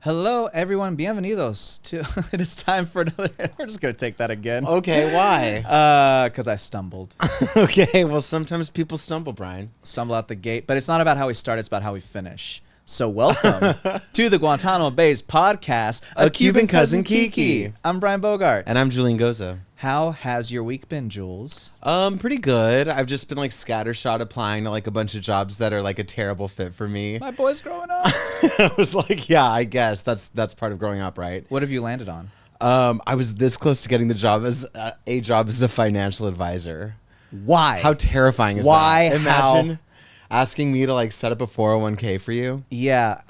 Hello, everyone. Bienvenidos to. It is time for another. We're just gonna take that again. Okay, why? Because I stumbled. Okay, well, sometimes people stumble, Brian. Stumble out the gate, but it's not about how we start. It's about how we finish. So welcome to the Guantanamo Bay's podcast, A Cuban Cousin Kiki. I'm Brian Bogart. And I'm Julian Goza. How has your week been, Jules? Pretty good. I've just been like scattershot applying to like a bunch of jobs that are like a terrible fit for me. My boy's growing up. I was like, yeah, I guess that's part of growing up, right? What have you landed on? I was this close to getting the job as a job as a financial advisor. Why? How terrifying is Why? that? Imagine asking me to like set up a 401k for you. Yeah.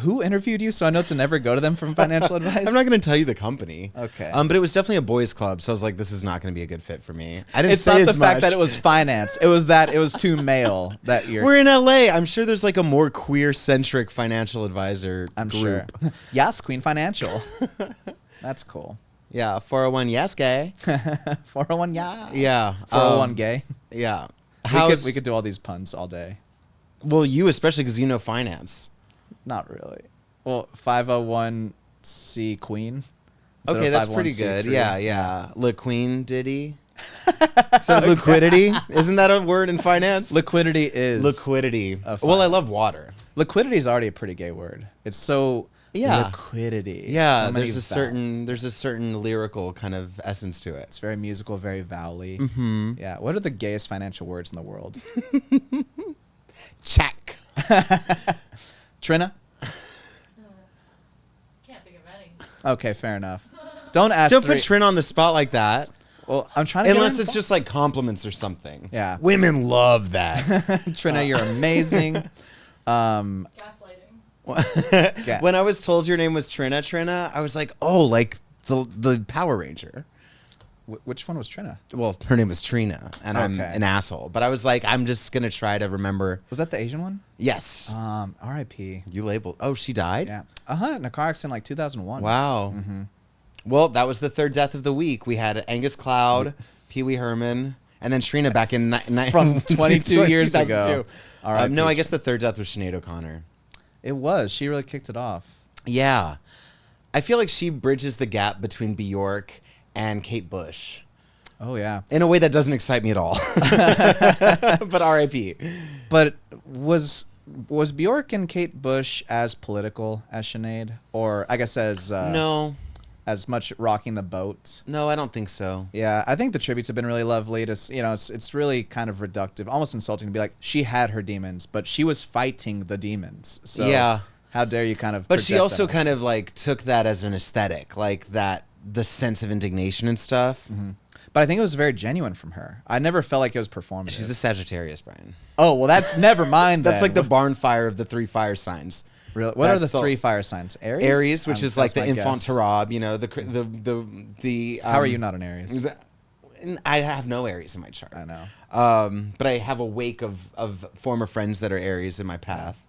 Who interviewed you? So I know to never go to them from financial advice. I'm not going to tell you the company. Okay. But it was definitely a boys' club, so I was like, this is not going to be a good fit for me. I didn't It's say not as the fact much. that it was finance. It was that it was too male that year. We're in LA. I'm sure there's like a more queer-centric financial advisor I'm group. sure. Yes, Queen Financial. That's cool. Yeah, 401 yes gay. 401 yeah. Yeah. 401 gay. Yeah. We could do all these puns all day. Well, you especially because you know finance. Not really. Well, 501c Queen. instead Okay, of that's pretty 501c3. good. Yeah. Le Queen Diddy. So liquidity, isn't that a word in finance? Liquidity is. Liquidity. Of Well, I finance. love water. Liquidity is already a pretty gay word. It's so. Yeah. Liquidity. Yeah, So many there's a certain lyrical kind of essence to it. It's very musical, very vowely. Mm-hmm. Yeah. What are the gayest financial words in the world? Check. Trina? Can't think of any. Okay, fair enough. Don't ask. Don't put Trin on the spot like that. Well, I'm trying to. get Unless her it's just like compliments or something. Yeah. Women love that. Trina, you're amazing. Gaslighting. Yeah. When I was told your name was Trina, I was like, oh, like the Power Ranger. Which one was Trina? Well, her name was Trina, and I'm Okay. an asshole. But I was like, I'm just going to try to remember. Was that the Asian one? Yes. R.I.P. You labeled. Oh, she died? Yeah. In a car accident like 2001. Wow. Mm-hmm. Well, that was the third death of the week. We had Angus Cloud, Pee Wee Herman, and then Trina back in From 22 years 2002. ago. R.I.P. No, I guess the third death was Sinead O'Connor. It was. She really kicked it off. Yeah. I feel like she bridges the gap between Bjork and Kate Bush Oh, yeah. in a way that doesn't excite me at all. But R.I.P. But was Bjork and Kate Bush as political as Sinead? Or I guess as as much rocking the boat? No, I don't think so. Yeah, I think the tributes have been really lovely. It's really kind of reductive, almost insulting to be like, she had her demons, but she was fighting the demons. So Yeah. how dare you kind of But she project also that? kind of like took that as an aesthetic, like that, the sense of indignation and stuff. Mm-hmm. But I think it was very genuine from her. I never felt like it was performative. She's a Sagittarius, Brian. Oh, well, that's never mind That's then. like the barn fire of the three fire signs. Really? What are That's the three fire signs? Aries? Aries, which is like the that's my infant guess. Tarab, you know, the How are you not an Aries? I have no Aries in my chart. I know. But I have a wake of former friends that are Aries in my path.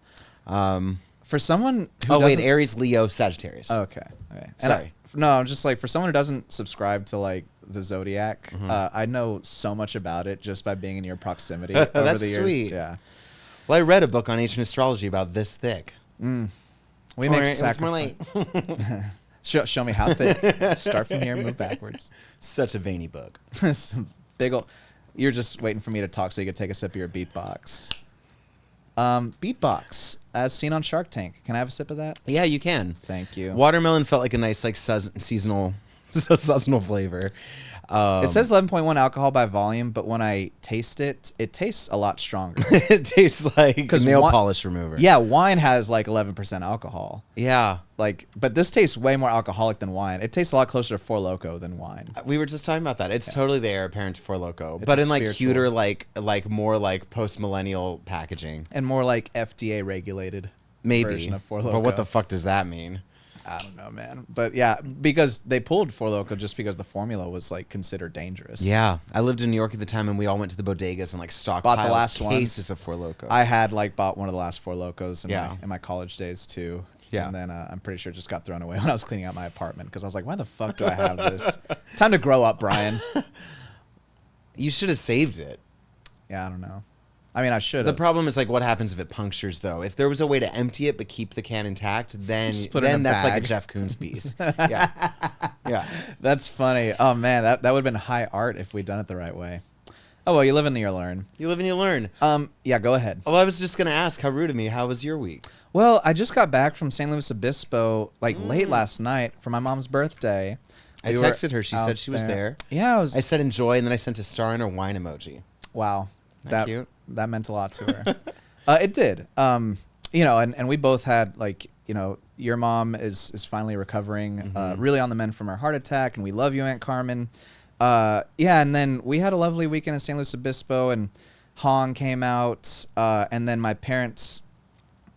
For someone who Oh wait, doesn't- Aries, Leo, Sagittarius. Oh, okay. And Sorry. I'm just like, for someone who doesn't subscribe to like the zodiac, Mm-hmm. I know so much about it just by being in your proximity over That's the years. sweet. Yeah. Well, I read a book on ancient astrology about this thick. We make It was more like show me how thick. Start from here, move backwards. such a veiny book. Some big ol'. You're just waiting for me to talk so you could take a sip of your beatbox. Beatbox, as seen on Shark Tank. Can I have a sip of that? Yeah, you can. Thank you. Watermelon felt like a nice like seasonal flavor. It says 11.1 alcohol by volume, but when I taste it, it tastes a lot stronger. It tastes like 'Cause nail wa- polish remover. Yeah, wine has like 11% alcohol. Yeah. But this tastes way more alcoholic than wine. It tastes a lot closer to Four Loko than wine. We were just talking about that. It's totally the heir apparent to Four Loko, It's but a in like spiritual- cuter, like more like post millennial packaging. And more like FDA regulated Maybe. version of Four Loko. But what the fuck does that mean? I don't know, man. But yeah, because they pulled Four Loko just because the formula was like considered dangerous. Yeah, I lived in New York at the time, and we all went to the bodegas and like stockpiled Bought the last one. cases of Four Loko. I had like bought one of the last Four Lokos Yeah. in my college days too. Yeah. And then I'm pretty sure it just got thrown away when I was cleaning out my apartment because I was like, why the fuck do I have this? Time to grow up, Brian. You should have saved it. Yeah, I don't know. I mean, I should The have. problem is like what happens if it punctures though. If there was a way to empty it but keep the can intact, then Just put it in a that's like a bag. Jeff Koons piece. Yeah. Yeah. That's funny. Oh man, that would have been high art if we'd done it the right way. Oh well, you live and you learn. You live and you learn. Yeah, go ahead. Well, I was just gonna ask, how rude of me. How was your week? Well, I just got back from St. Louis Obispo like late last night for my mom's birthday. I We were texted her. She out said she was there. Yeah, I was. I said enjoy, and then I sent a star and a wine emoji. Wow, That cute? That meant a lot to her. It did. You know, and we both had like, you know, your mom is finally recovering, really on the mend from her heart attack, and we love you, Aunt Carmen. Yeah, and then we had a lovely weekend in St. Louis Obispo, and Hong came out, and then my parents'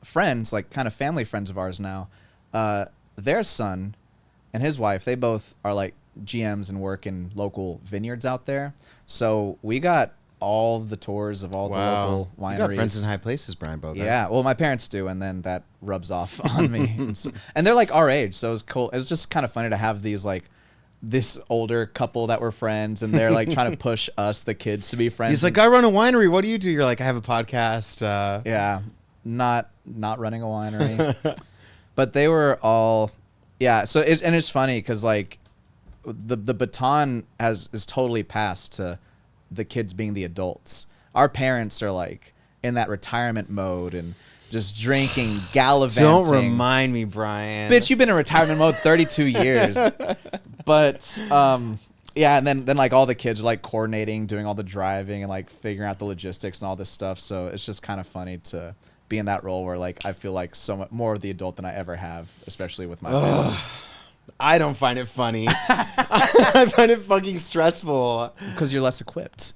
friends, like kind of family friends of ours now, their son and his wife, they both are like GMs and work in local vineyards out there. So we got all the tours of all the local wineries. You got friends in high places, Brian Bogart. Yeah, well, my parents do, and then that rubs off on me. And they're like our age, so it was cool. It was just kind of funny to have these like this older couple that were friends, and they're like trying to push us, the kids, to be friends. He's like, I run a winery. What do you do? You're like, I have a podcast. Yeah, not running a winery, but they were all, yeah. So it's funny because like the baton is totally passed to the kids being the adults. Our parents are like in that retirement mode and just drinking, gallivanting. Don't remind me, Brian. Bitch, you've been in retirement mode 32 years. But yeah, and then like all the kids are like coordinating, doing all the driving and like figuring out the logistics and all this stuff. So it's just kind of funny to be in that role where like I feel like so much more of the adult than I ever have, especially with my family. I don't find it funny. I find it fucking stressful. Because you're less equipped.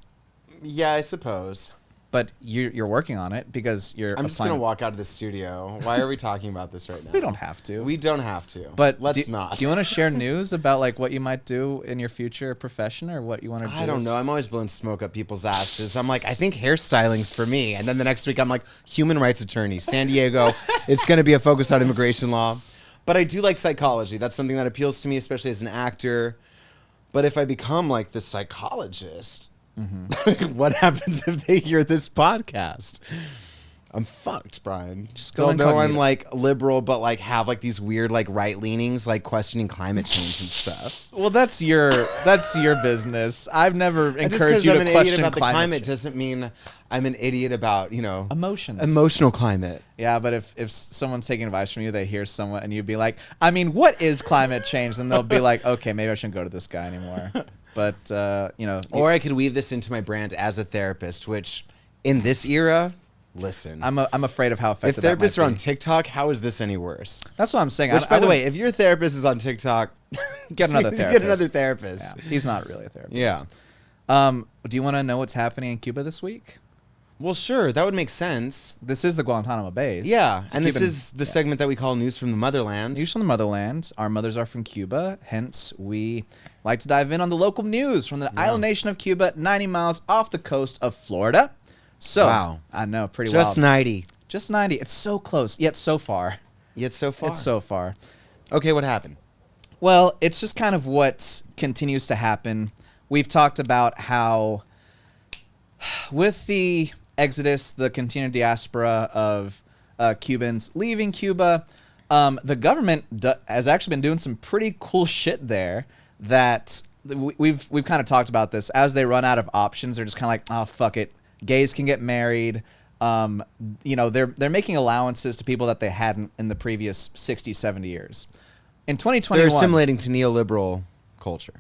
Yeah, I suppose. But you're working on it because you're. I'm just gonna walk out of the studio. Why are we talking about this right now? We don't have to. We don't have to. But let's not. Do you want to share news about like what you might do in your future profession or what you want to do? I don't know. I'm always blowing smoke up people's asses. I'm like, I think hairstyling's for me. And then the next week I'm like, human rights attorney, San Diego. It's gonna be a focus on immigration law. But I do like psychology. That's something that appeals to me, especially as an actor. But if I become like the psychologist, what happens if they hear this podcast? I'm fucked, Brian. Just They'll go know I'm incognito. like liberal, but like have like these weird like right leanings, like questioning climate change and stuff. Well, that's your business. I've never And just encouraged because you I'm to an idiot question about the climate change. doesn't mean I'm an idiot about, you know, Emotions. emotional climate. Yeah, but if someone's taking advice from you, they hear someone and you'd be like, I mean, what is climate change? Then they'll be like, okay, maybe I shouldn't go to this guy anymore. But you know, Or I could weave this into my brand as a therapist, which in this era, listen. I'm afraid of how if effective that therapists might are on be. TikTok, how is this any worse? That's what I'm saying. Which, by the would- way, if your therapist is on TikTok, Get another Get therapist. another therapist. yeah, he's not really a therapist. Yeah. Do you want to know what's happening in Cuba this week? Well, sure, that would make sense. This is the Guantanamo base. Yeah, It's a and this Cuban- is the segment that we call News from the Motherland. News from the motherland. Our mothers are from Cuba, hence we like to dive in on the local news from the island nation of Cuba, 90 miles off the coast of Florida. So, Wow. I know, pretty Just wild. 90. Just 90. It's so close, yet so far. Yet so far. It's so far. Okay, what happened? Well, it's just kind of what continues to happen. We've talked about how with the exodus, the continued diaspora of Cubans leaving Cuba, the government has actually been doing some pretty cool shit there that we've kind of talked about this. As they run out of options, they're just kind of like, oh, fuck it. Gays can get married. You know, they're making allowances to people that they hadn't in the previous 60, 70 years. In 2021, They're assimilating to neoliberal culture.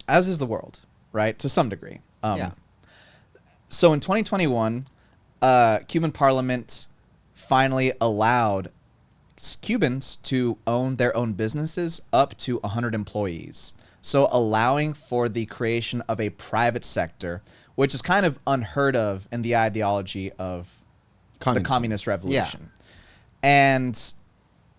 as is the world, right? To some degree. Yeah. So in 2021, Cuban parliament finally allowed Cubans to own their own businesses up to 100 employees. So allowing for the creation of a private sector, which is kind of unheard of in the ideology of the communist revolution. And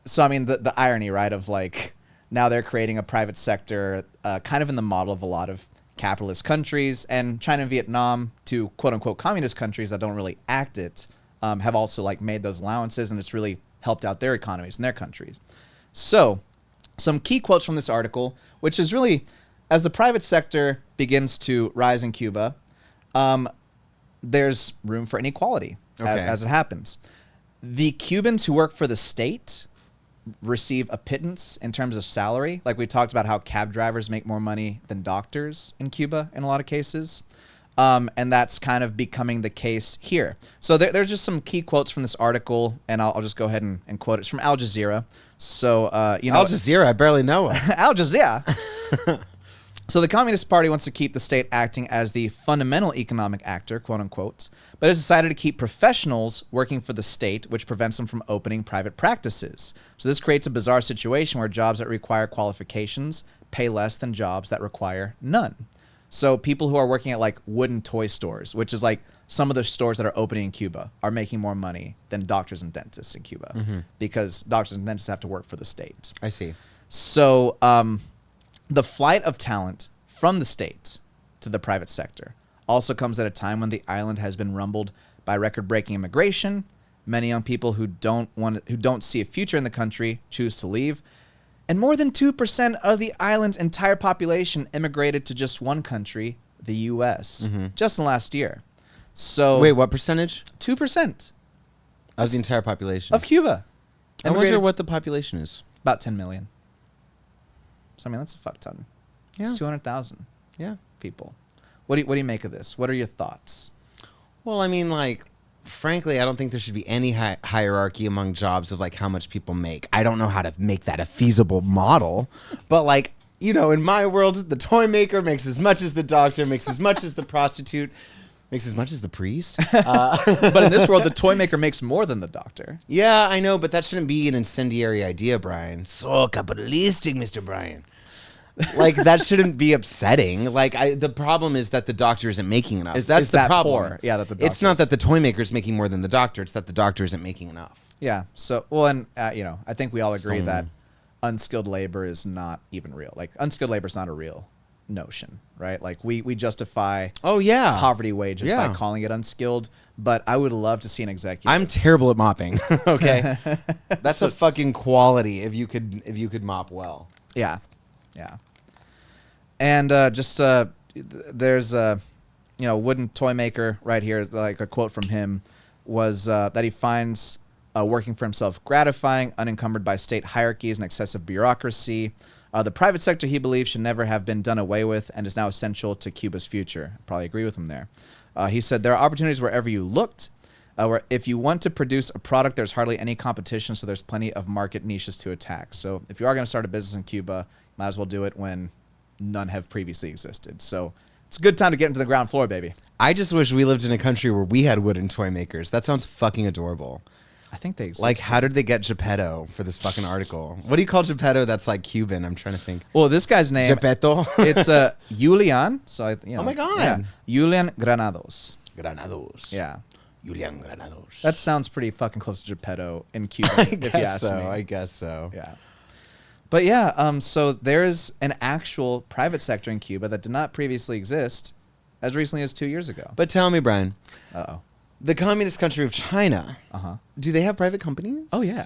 so, I mean, the irony, right, of like now they're creating a private sector kind of in the model of a lot of capitalist countries, and China and Vietnam, two quote unquote communist countries that don't really act it, have also like made those allowances, and it's really helped out their economies and their countries. So some key quotes from this article, which is really, as the private sector begins to rise in Cuba, there's room for inequality as it happens. The Cubans who work for the state receive a pittance in terms of salary. Like we talked about how cab drivers make more money than doctors in Cuba in a lot of cases. And that's kind of becoming the case here. So there's just some key quotes from this article, and I'll just go ahead and quote it. It's from Al Jazeera. So, Al Jazeera, I barely know it. Al Jazeera. So the Communist Party wants to keep the state acting as the fundamental economic actor, quote unquote, but has decided to keep professionals working for the state, which prevents them from opening private practices. So this creates a bizarre situation where jobs that require qualifications pay less than jobs that require none. So people who are working at like wooden toy stores, which is like some of the stores that are opening in Cuba, are making more money than doctors and dentists in Cuba because doctors and dentists have to work for the state. I see. So the flight of talent from the state to the private sector also comes at a time when the island has been rumbled by record-breaking immigration. Many young people who don't see a future in the country choose to leave. And more than 2% of the island's entire population immigrated to just one country, the U.S., just in the last year. So wait, what percentage? 2% Of the entire population. of Cuba. I wonder Immigrated what the population is. about 10 million. So I mean that's a fuck ton. Yeah. It's 200,000 Yeah. people. What do you make of this? What are your thoughts? Well, I mean, like, frankly, I don't think there should be any hierarchy among jobs of like how much people make. I don't know how to make that a feasible model, but like, you know, in my world, the toy maker makes as much as the doctor, makes as much as the prostitute, makes as much as the priest. But in this world, the toy maker makes more than the doctor. Yeah, I know, but that shouldn't be an incendiary idea, Brian. So capitalistic, Mr. Brian. Like, that shouldn't be upsetting. Like, the problem is that the doctor isn't making enough. That's the problem. Poor? Yeah, that the doctor It's not that the toy maker is making more than the doctor. It's that the doctor isn't making enough. Yeah. So, well, and you know, I think we all agree that unskilled labor is not even real. Like, unskilled labor is not a real notion, right? Like, we justify poverty wages by calling it unskilled. But I would love to see an executive. I'm terrible at mopping. Okay, that's a fucking quality. If you could mop well. Yeah. Yeah. And there's a wooden toy maker right here. Like a quote from him was that he finds working for himself gratifying, unencumbered by state hierarchies and excessive bureaucracy. The private sector, he believes, should never have been done away with and is now essential to Cuba's future. I probably agree with him there. He said, there are opportunities wherever you looked. Where if you want to produce a product, there's hardly any competition, so there's plenty of market niches to attack. So if you are going to start a business in Cuba, might as well do it when none have previously existed. So it's a good time to get into the ground floor, baby. I just wish we lived in a country where we had wooden toy makers. That sounds fucking adorable. I think they exist. Like, how did they get Geppetto for this fucking article? What do you call Geppetto that's like Cuban? I'm trying to think. Well, this guy's name... Geppetto? It's Julian. So oh my God. Yeah, Julian Granados. Granados. Yeah. Julian Granados. That sounds pretty fucking close to Geppetto in Cuba, I if you guess ask me. I guess so. Yeah. But yeah, so there's an actual private sector in Cuba that did not previously exist as recently as 2 years ago. But tell me, Brian. Uh-oh. The communist country of China, do they have private companies? Oh, yeah.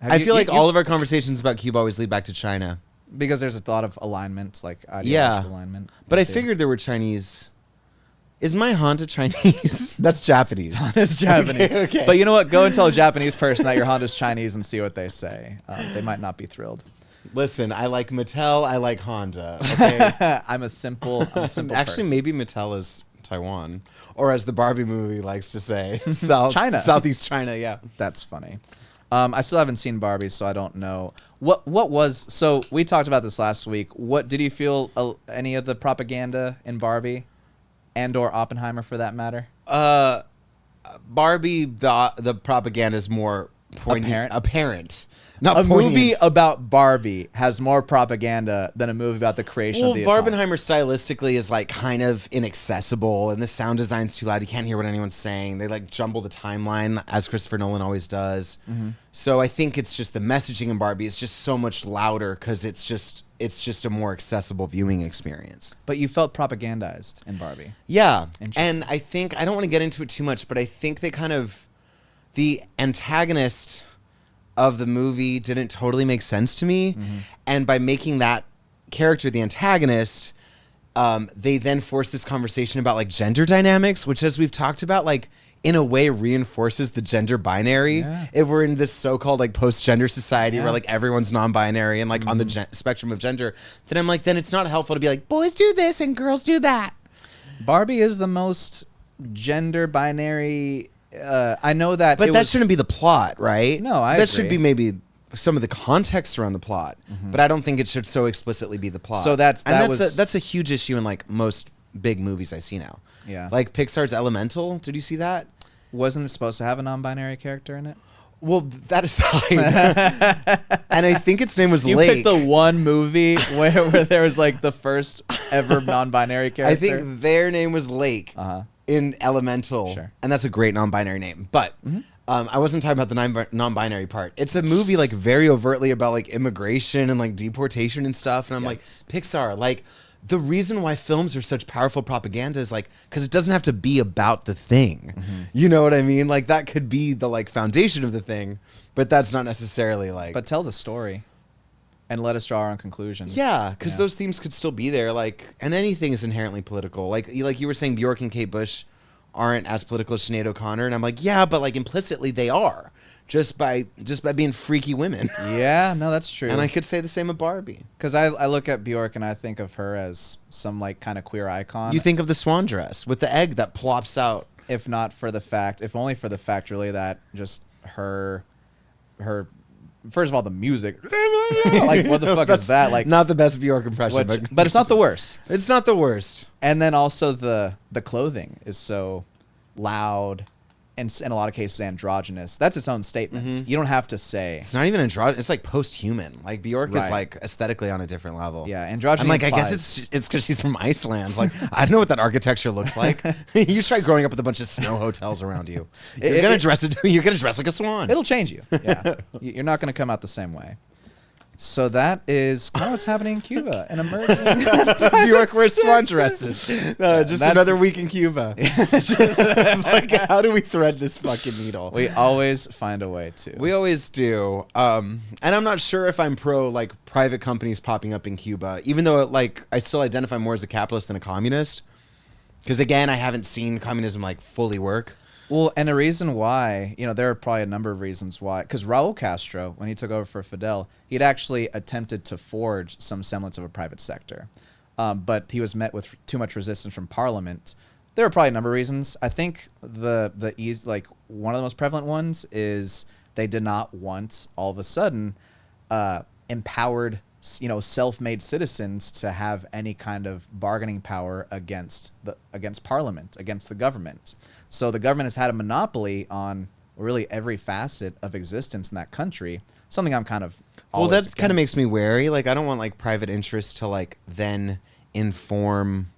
I feel like all of our conversations about Cuba always lead back to China. Because there's a lot of alignment, like ideological alignment. But I figured there were Chinese. Is my Honda Chinese? That's Japanese. Honda's Japanese. Okay. But you know what? Go and tell a Japanese person that your Honda's Chinese and see what they say. They might not be thrilled. Listen, I like Mattel. I like Honda. Okay. I'm a simple Actually, person. maybe Mattel is Taiwan, or as the Barbie movie likes to say, Southeast China. Yeah, that's funny. I still haven't seen Barbie, so I don't know what was. So we talked about this last week. What did you feel any of the propaganda in Barbie, and/or Oppenheimer for that matter? Barbie, the propaganda is more apparent. Not a poignant. movie about Barbie has more propaganda than a movie about the creation of the atomic. Barbenheimer stylistically is like kind of inaccessible, and the sound design's too loud. You can't hear what anyone's saying. They like jumble the timeline, as Christopher Nolan always does. So I think it's just the messaging in Barbie is just so much louder because it's just a more accessible viewing experience. But you felt propagandized in Barbie. Yeah, and I think I don't want to get into it too much, but I think they kind of the antagonist of the movie didn't totally make sense to me. And by making that character the antagonist, they then force this conversation about like gender dynamics, which, as we've talked about, like in a way reinforces the gender binary. Yeah. If we're in this so-called like post-gender society Yeah. where like everyone's non-binary and like on the spectrum of gender, then I'm like, then it's not helpful to be like, boys do this and girls do that. Barbie is the most gender binary. I know that, But that shouldn't be the plot, right? No, I That agree. should be maybe some of the context around the plot, but I don't think it should so explicitly be the plot. So that's a huge issue in like most big movies I see now. Yeah. Like Pixar's Elemental. Did you see that? Wasn't it supposed to have a non-binary character in it? Well, that aside, and I think its name was You Lake. picked the one movie where there was like the first ever non-binary character. I think their name was Lake in Elemental, Sure. and that's a great non-binary name. But I wasn't talking about the non-binary part. It's a movie like very overtly about like immigration and like deportation and stuff. And I'm like, Yikes. Pixar, like the reason why films are such powerful propaganda is like because it doesn't have to be about the thing. You know what I mean? Like that could be the like foundation of the thing, but that's not necessarily like. But tell the story, and let us draw our own conclusions. Yeah, because those themes could still be there. Like, and anything is inherently political. Like you were saying, Bjork and Kate Bush aren't as political as Sinead O'Connor, and I'm like, yeah, but like implicitly they are, just by being freaky women. Yeah, no, that's true. And I could say the same of Barbie. Because I look at Bjork and I think of her as some like kind of queer icon. You think of the swan dress with the egg that plops out. if only for the fact really that just her first of all the music like what the fuck is that like Not the best Bjork impression, but it's not the worst. It's not the worst. And then also the clothing is so loud and in a lot of cases androgynous. That's its own statement. You don't have to say. It's not even androgynous. It's like post-human. Like Bjork is Right. like aesthetically on a different level. Yeah, androgyny I'm like, I implies- guess it's because she's from Iceland. Like, I don't know what that architecture looks like. You try growing up with a bunch of snow hotels around you. You're gonna dress like a swan. It'll change you. Yeah, you're not going to come out the same way. So that is kind of what's happening in Cuba. An emerging Bjork wears swan dresses. Just that's- another week in Cuba. It's like, how do we thread this fucking needle? We always find a way to. We always do. And I'm not sure if I'm pro like private companies popping up in Cuba, even though like I still identify more as a capitalist than a communist. Because again, I haven't seen communism like fully work. Well, and a reason why, there are probably a number of reasons why. Because Raul Castro, when he took over for Fidel, he'd actually attempted to forge some semblance of a private sector. But he was met with too much resistance from Parliament. There are probably a number of reasons. I think one of the most prevalent ones is they did not want all of a sudden empowered, self-made citizens to have any kind of bargaining power against Parliament, against the government. So the government has had a monopoly on really every facet of existence in that country. Something I'm kind of Well, always that kind of against. makes me wary. Like, I don't want like private interests to like then inform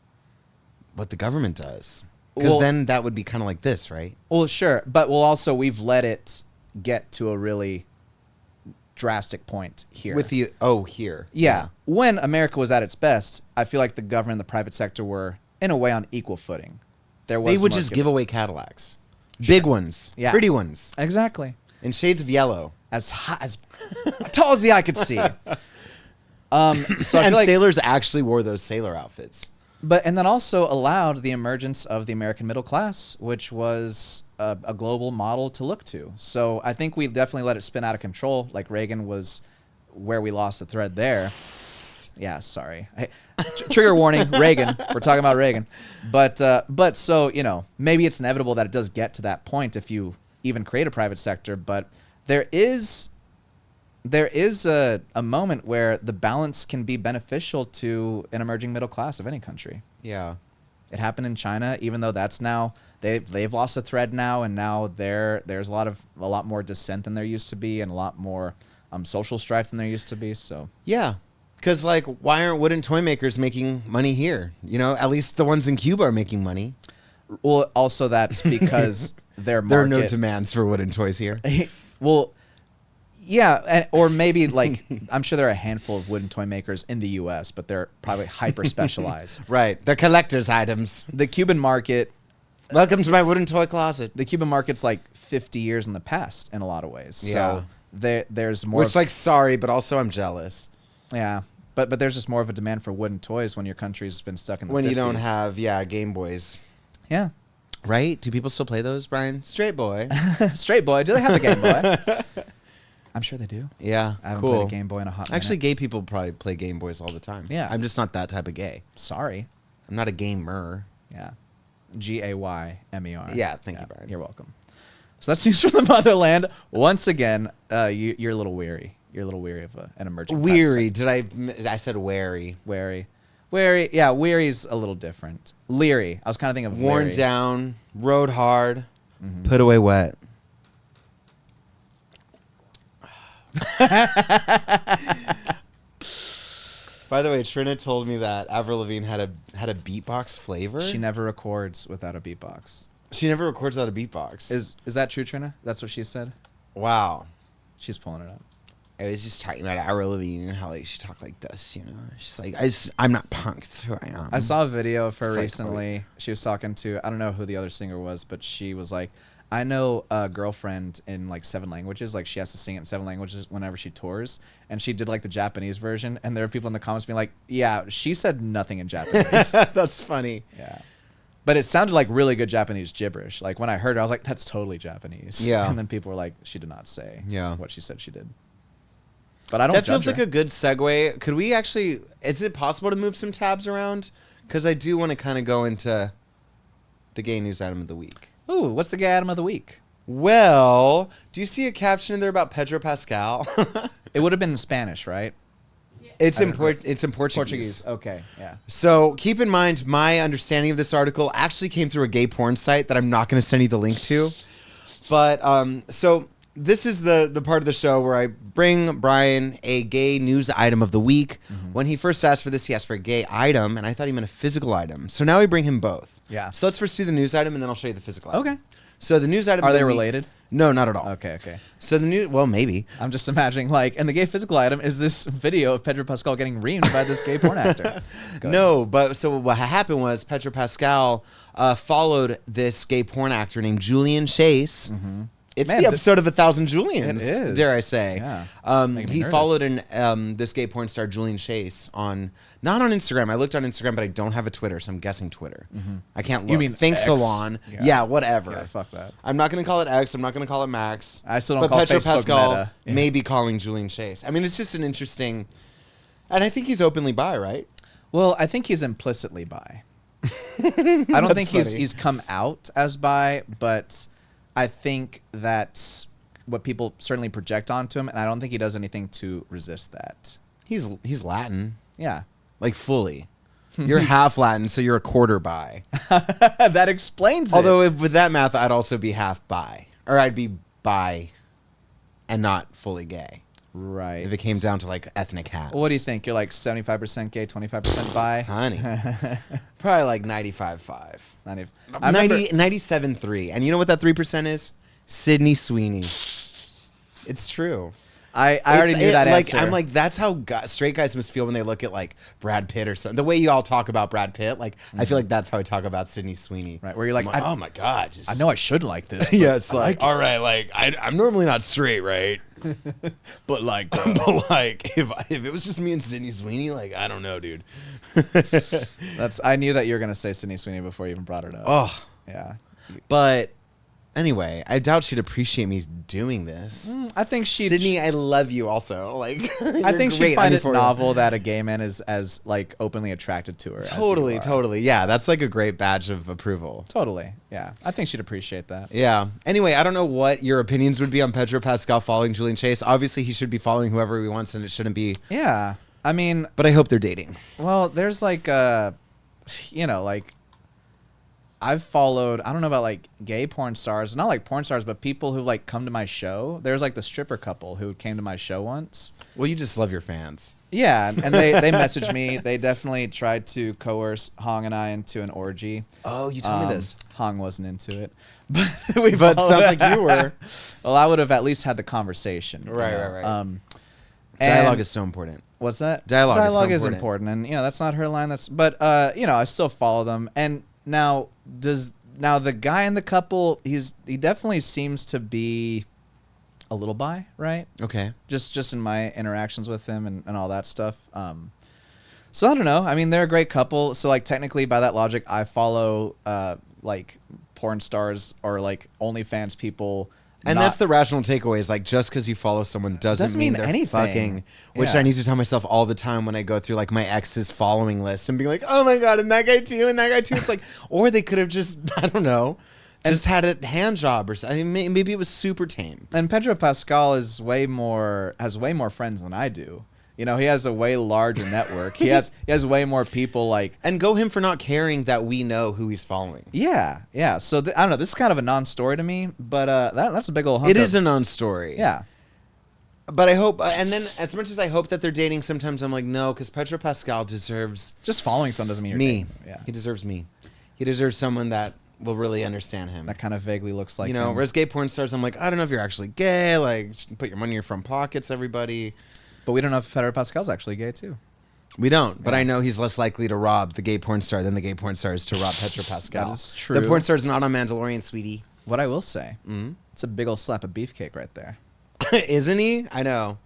what the government does, because Well- then that would be kind of like this, right? Well, sure, but we've let it get to a really drastic point here. With the here, Yeah. When America was at its best, I feel like the government and the private sector were, in a way, on equal footing. There was they would more just give away Cadillacs, big ones, Yeah. pretty ones, Exactly. in shades of yellow. As high, as tall as the eye could see. So I And feel like, sailors actually wore those sailor outfits. and then also allowed the emergence of the American middle class, which was a global model to look to. So I think we definitely let it spin out of control. Like Reagan was where we lost the thread there. Yeah, sorry. Hey, trigger warning, Reagan. We're talking about Reagan. But so, maybe it's inevitable that it does get to that point if you even create a private sector. But there is a moment where the balance can be beneficial to an emerging middle class of any country. Yeah. It happened in China, even though that's now they've lost the thread now, and now there's a lot more dissent than there used to be, and a lot more social strife than there used to be. So Yeah. Because, like, why aren't wooden toy makers making money here? At least the ones in Cuba are making money. well, also that's because their market. There are no demands for wooden toys here. Well, yeah, or maybe like I'm sure there are a handful of wooden toy makers in the U.S., but they're probably hyper specialized. Right. They're collector's items. The Cuban market. Welcome to my wooden toy closet. The Cuban market's like 50 years in the past in a lot of ways. Yeah. So there's more. Which, like, sorry, but also I'm jealous. Yeah. But there's just more of a demand for wooden toys when your country's been stuck in the When 50s. you don't have Game Boys. Yeah. Right? Do people still play those, Brian? Straight boy. Straight boy. Do they have the Game Boy? I'm sure they do. Yeah, I haven't cool. played a Game Boy in a hot minute. Actually, gay people probably play Game Boys all the time. Yeah. I'm just not that type of gay. Sorry. I'm not a gamer. Yeah. Gaymer. Yeah, thank you, Brian. You're welcome. So that's news from the motherland. Once again, you're a little weary. You're a little weary of an emerging practice. Weary. I said wary. Wary. Yeah, weary's a little different. Leery. I was kind of thinking of Worn leery. down, rode hard, Mhm. put away wet. By the way, Trina told me that Avril Lavigne had a beatbox flavor. She never records without a beatbox. She never records without a beatbox. Is that true, Trina? That's what she said? Wow. She's pulling it up. I was just talking about Avril Lavigne and how like she talked like this, She's like, I'm not punk. It's who I am. I saw a video of her It's like, recently. She was talking to, I don't know who the other singer was, but she was like, I know a girlfriend in like 7 languages. Like she has to sing it in 7 languages whenever she tours. And she did like the Japanese version. And there were people in the comments being like, yeah, she said nothing in Japanese. That's funny. Yeah. But it sounded like really good Japanese gibberish. Like when I heard her, I was like, that's totally Japanese. Yeah. And then people were like, she did not say what she said she did. But I don't That judge feels her. like a good segue. Could we actually, is it possible to move some tabs around? Because I do want to kind of go into the gay news item of the week. Ooh, what's the gay item of the week? Well, do you see a caption in there about Pedro Pascal? It would have been in Spanish, right? It's I in don't know. it's in Portuguese. Okay, yeah. So keep in mind, my understanding of this article actually came through a gay porn site that I'm not going to send you the link to. But so this is the part of the show where I bring Brian a gay news item of the week. Mm-hmm. When he first asked for this, he asked for a gay item, and I thought he meant a physical item. So now we bring him both. Yeah. So let's first do the news item, and then I'll show you the physical item. Okay. So the news item. Are of the they week- related? No, not at all. Okay. So well, maybe. I'm just imagining and the gay physical item is this video of Pedro Pascal getting reamed by this gay porn actor. Go ahead. No, but so what happened was Pedro Pascal followed this gay porn actor named Julian Chase. Mm-hmm. It's Man, the episode of 1,000 Julians, It is. dare I say. Yeah. Making me He nervous. followed this gay porn star, Julian Chase, not on Instagram. I looked on Instagram, but I don't have a Twitter, so I'm guessing Twitter. I can't look. You mean Think X? Salon. Yeah. Yeah, whatever. Yeah, fuck that. I'm not going to call it X. I'm not going to call it Max. I still don't but call Pedro Facebook Pascal Meta. Yeah. may be calling Julian Chase. I mean, it's just an interesting... And I think he's openly bi, right? Well, I think he's implicitly bi. I don't That's think funny. he's come out as bi, but I think that's what people certainly project onto him, and I don't think he does anything to resist that. He's Latin. Yeah. Like, fully. You're half Latin, so you're a quarter bi. That explains it. Although, with that math, I'd also be half bi. Or I'd be bi and not fully gay. Right. If it came down to, like, ethnic halves. Well, what do you think? You're like 75% gay, 25% bi? Honey. Probably like 95.5. Not even. I remember, 97.3. And you know what that 3% is? Sydney Sweeney. It's true. I already knew that answer. I'm like, that's how straight guys must feel when they look at like Brad Pitt or something. The way you all talk about Brad Pitt, like I feel like that's how I talk about Sydney Sweeney. Right, where you're like, oh my god, just, I know I should like this. yeah, it's I like, all right, like I'm normally not straight, right? but like, But like, if it was just me and Sydney Sweeney, like I don't know, dude. I knew that you were gonna say Sydney Sweeney before you even brought it up. Oh, Yeah. but anyway, I doubt she'd appreciate me doing this. I think she. Sydney, I love you. Also, like I think she'd find it novel that a gay man is as like openly attracted to her. as you Totally, are. totally. Yeah, that's like a great badge of approval. Totally. Yeah. I think she'd appreciate that. Yeah. Anyway, I don't know what your opinions would be on Pedro Pascal following Julian Chase. Obviously, he should be following whoever he wants, and it shouldn't be. Yeah. I mean, But I hope they're dating. well, there's like, like. I've followed, I don't know about like gay porn stars, not like porn stars, but people who like come to my show. There's like the stripper couple who came to my show once. Well, you just love your fans. Yeah, and they messaged me. They definitely tried to coerce Hong and I into an orgy. Oh, you told me this. Hong wasn't into it. But sounds like you were. Well, I would have at least had the conversation. Right. And Dialogue is so important. What's that? Dialogue is is so important. And that's not her line. But I still follow them. And now the guy in the couple, he definitely seems to be a little bi, right? Okay. Just in my interactions with him and all that stuff. So I don't know. I mean, they're a great couple. So like technically, by that logic, I follow like porn stars or like OnlyFans people. And that's the rational takeaway is like just because you follow someone doesn't mean they're anything. fucking. Which Yeah. I need to tell myself all the time when I go through like my ex's following list and being like, oh my god, and that guy too, and that guy too. It's like, or they could have just I don't know, just had a hand job or something. I mean, maybe it was super tame. And Pedro Pascal has way more friends than I do. You know, he has a way larger network. He has way more people like. And go him for not caring that we know who he's following. Yeah. So I don't know. This is kind of a non-story to me, but that's a big old hunk. It is a non-story. Yeah. But I hope, and then as much as I hope that they're dating, sometimes I'm like, no, because Pedro Pascal deserves Just following someone doesn't mean you're me. dating them. Yeah. He deserves me. He deserves someone that will really understand him. That kind of vaguely looks like You know, him. whereas gay porn stars, I'm like, I don't know if you're actually gay. Like, put your money in your front pockets, everybody. But we don't know if Pedro Pascal's actually gay too. We don't, but Yeah. I know he's less likely to rob the gay porn star than the gay porn star is to rob Pedro Pascal. That is true. The porn star is not on Mandalorian, sweetie. What I will say, Mm-hmm. it's a big old slap of beefcake right there. Isn't he? I know.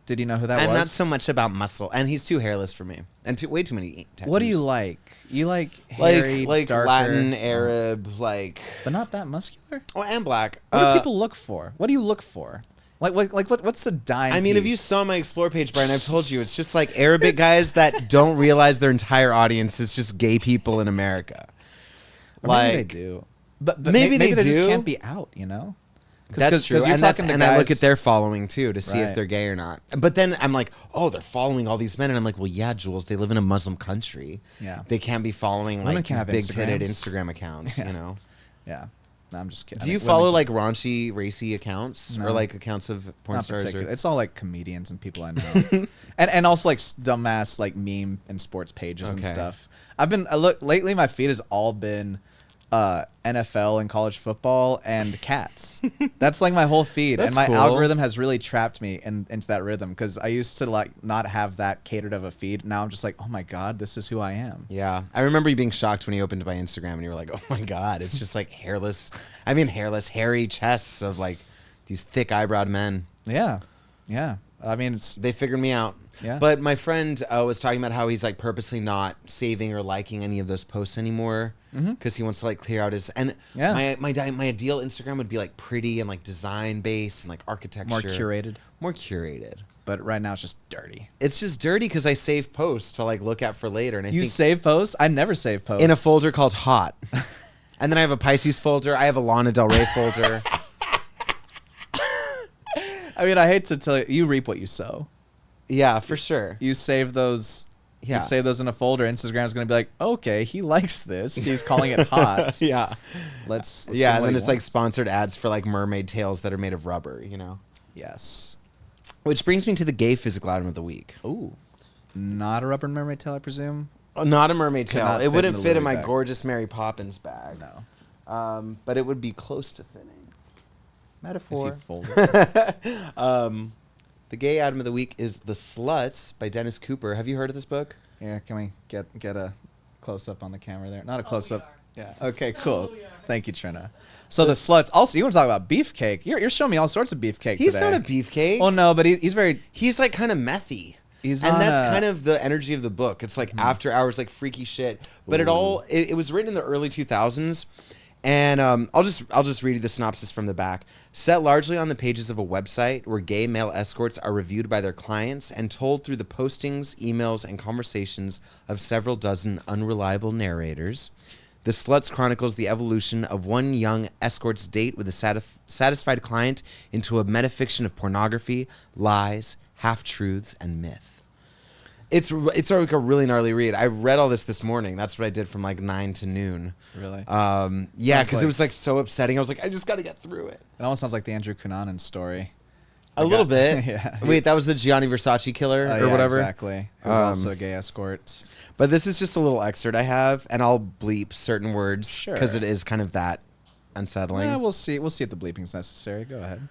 Did you know who that I'm was? not so much about muscle, and he's too hairless for me, and way too many tattoos. What do you like? You like hairy, like darker, Latin, Arab, like but not that muscular. oh, and black. What do people look for? What do you look for? What's the dime? I mean, if you saw my Explore page, Brian, I've told you it's just like Arabic guys that don't realize their entire audience is just gay people in America. Or Like maybe they do, but maybe maybe they just do. can't be out. You know, That's true, you're and, talking to I guys. look at their following too to see if Right. they're gay or not. But then I'm like, oh, they're following all these men, and I'm like, well, yeah, Jules, they live in a Muslim country. Yeah. They can't be following Women like can't these have big-titted Instagrams. Instagram accounts. Yeah. You know. Yeah, no, I'm just kidding. Do you follow like raunchy, racy accounts No. or like accounts of porn Not stars? particular. Or... It's all like comedians and people I know, and also like dumbass like meme and sports pages and Okay. stuff. Lately. My feed has all been NFL and college football and cats. That's like my whole feed, That's and my cool. algorithm has really trapped me into that rhythm because I used to like not have that catered of a feed. Now I'm just like, oh my god, this is who I am. Yeah, I remember you being shocked when you opened my Instagram and you were like, "Oh my god, it's just like hairy chests of like these thick eyebrowed men." Yeah. I mean, it's They figured me out. Yeah. But my friend was talking about how he's like purposely not saving or liking any of those posts anymore because he wants to like clear out his Yeah. my ideal Instagram would be like pretty and like design based and like architecture, more curated. But right now it's just dirty. It's just dirty because I save posts to like look at for later, and I You think save posts? I never save posts. in a folder called Hot. And then I have a Pisces folder. I have a Lana Del Rey folder. I mean, I hate to tell you, you reap what you sow. Yeah, for sure. You save those. Yeah. You save those in a folder. Instagram's gonna be like, okay, he likes this. He's calling it hot. Yeah. Let's Yeah, give him and what then he it's like wants. sponsored ads for like mermaid tails that are made of rubber, you know? Yes. Which brings me to the gay physical item of the week. Ooh, not a rubber mermaid tail, I presume. Oh, not a mermaid Could tail. not It fit wouldn't in the fit in Louis my bag. gorgeous Mary Poppins bag. No. But it would be close to fitting. If Metaphor. you fold it. The gay item of the week is The Sluts by Dennis Cooper. Have you heard of this book? Here, can we get a close up on the camera there? Not a close we up. are. Yeah. Okay. Cool. we are. Thank you, Trina. So the sluts. Also, you want to talk about beefcake? You're showing me all sorts of beefcake He's today. not a beefcake. Well, no, but he's very. He's like kind of methy. He's and on that's a- kind of the energy of the book. It's like after hours, like freaky shit. But it was written in the early 2000s. And I'll just read you the synopsis from the back. Set largely on the pages of a website where gay male escorts are reviewed by their clients and told through the postings, emails, and conversations of several dozen unreliable narrators, The Sluts chronicles the evolution of one young escort's date with a satisfied client into a metafiction of pornography, lies, half-truths, and myth. It's like a really gnarly read. I read all this morning. That's what I did from like 9 to noon. Really? Yeah, Sounds because it like- was like so upsetting. I was like, I just got to get through it. It almost sounds like the Andrew Cunanan story. A The little guy- bit. Yeah. Wait, that was the Gianni Versace killer Oh, or yeah, whatever? Exactly. It was also a gay escort. But this is just a little excerpt I have, and I'll bleep certain words Sure. because it is kind of that unsettling. Yeah, we'll see. We'll see if the bleeping's necessary. Go ahead.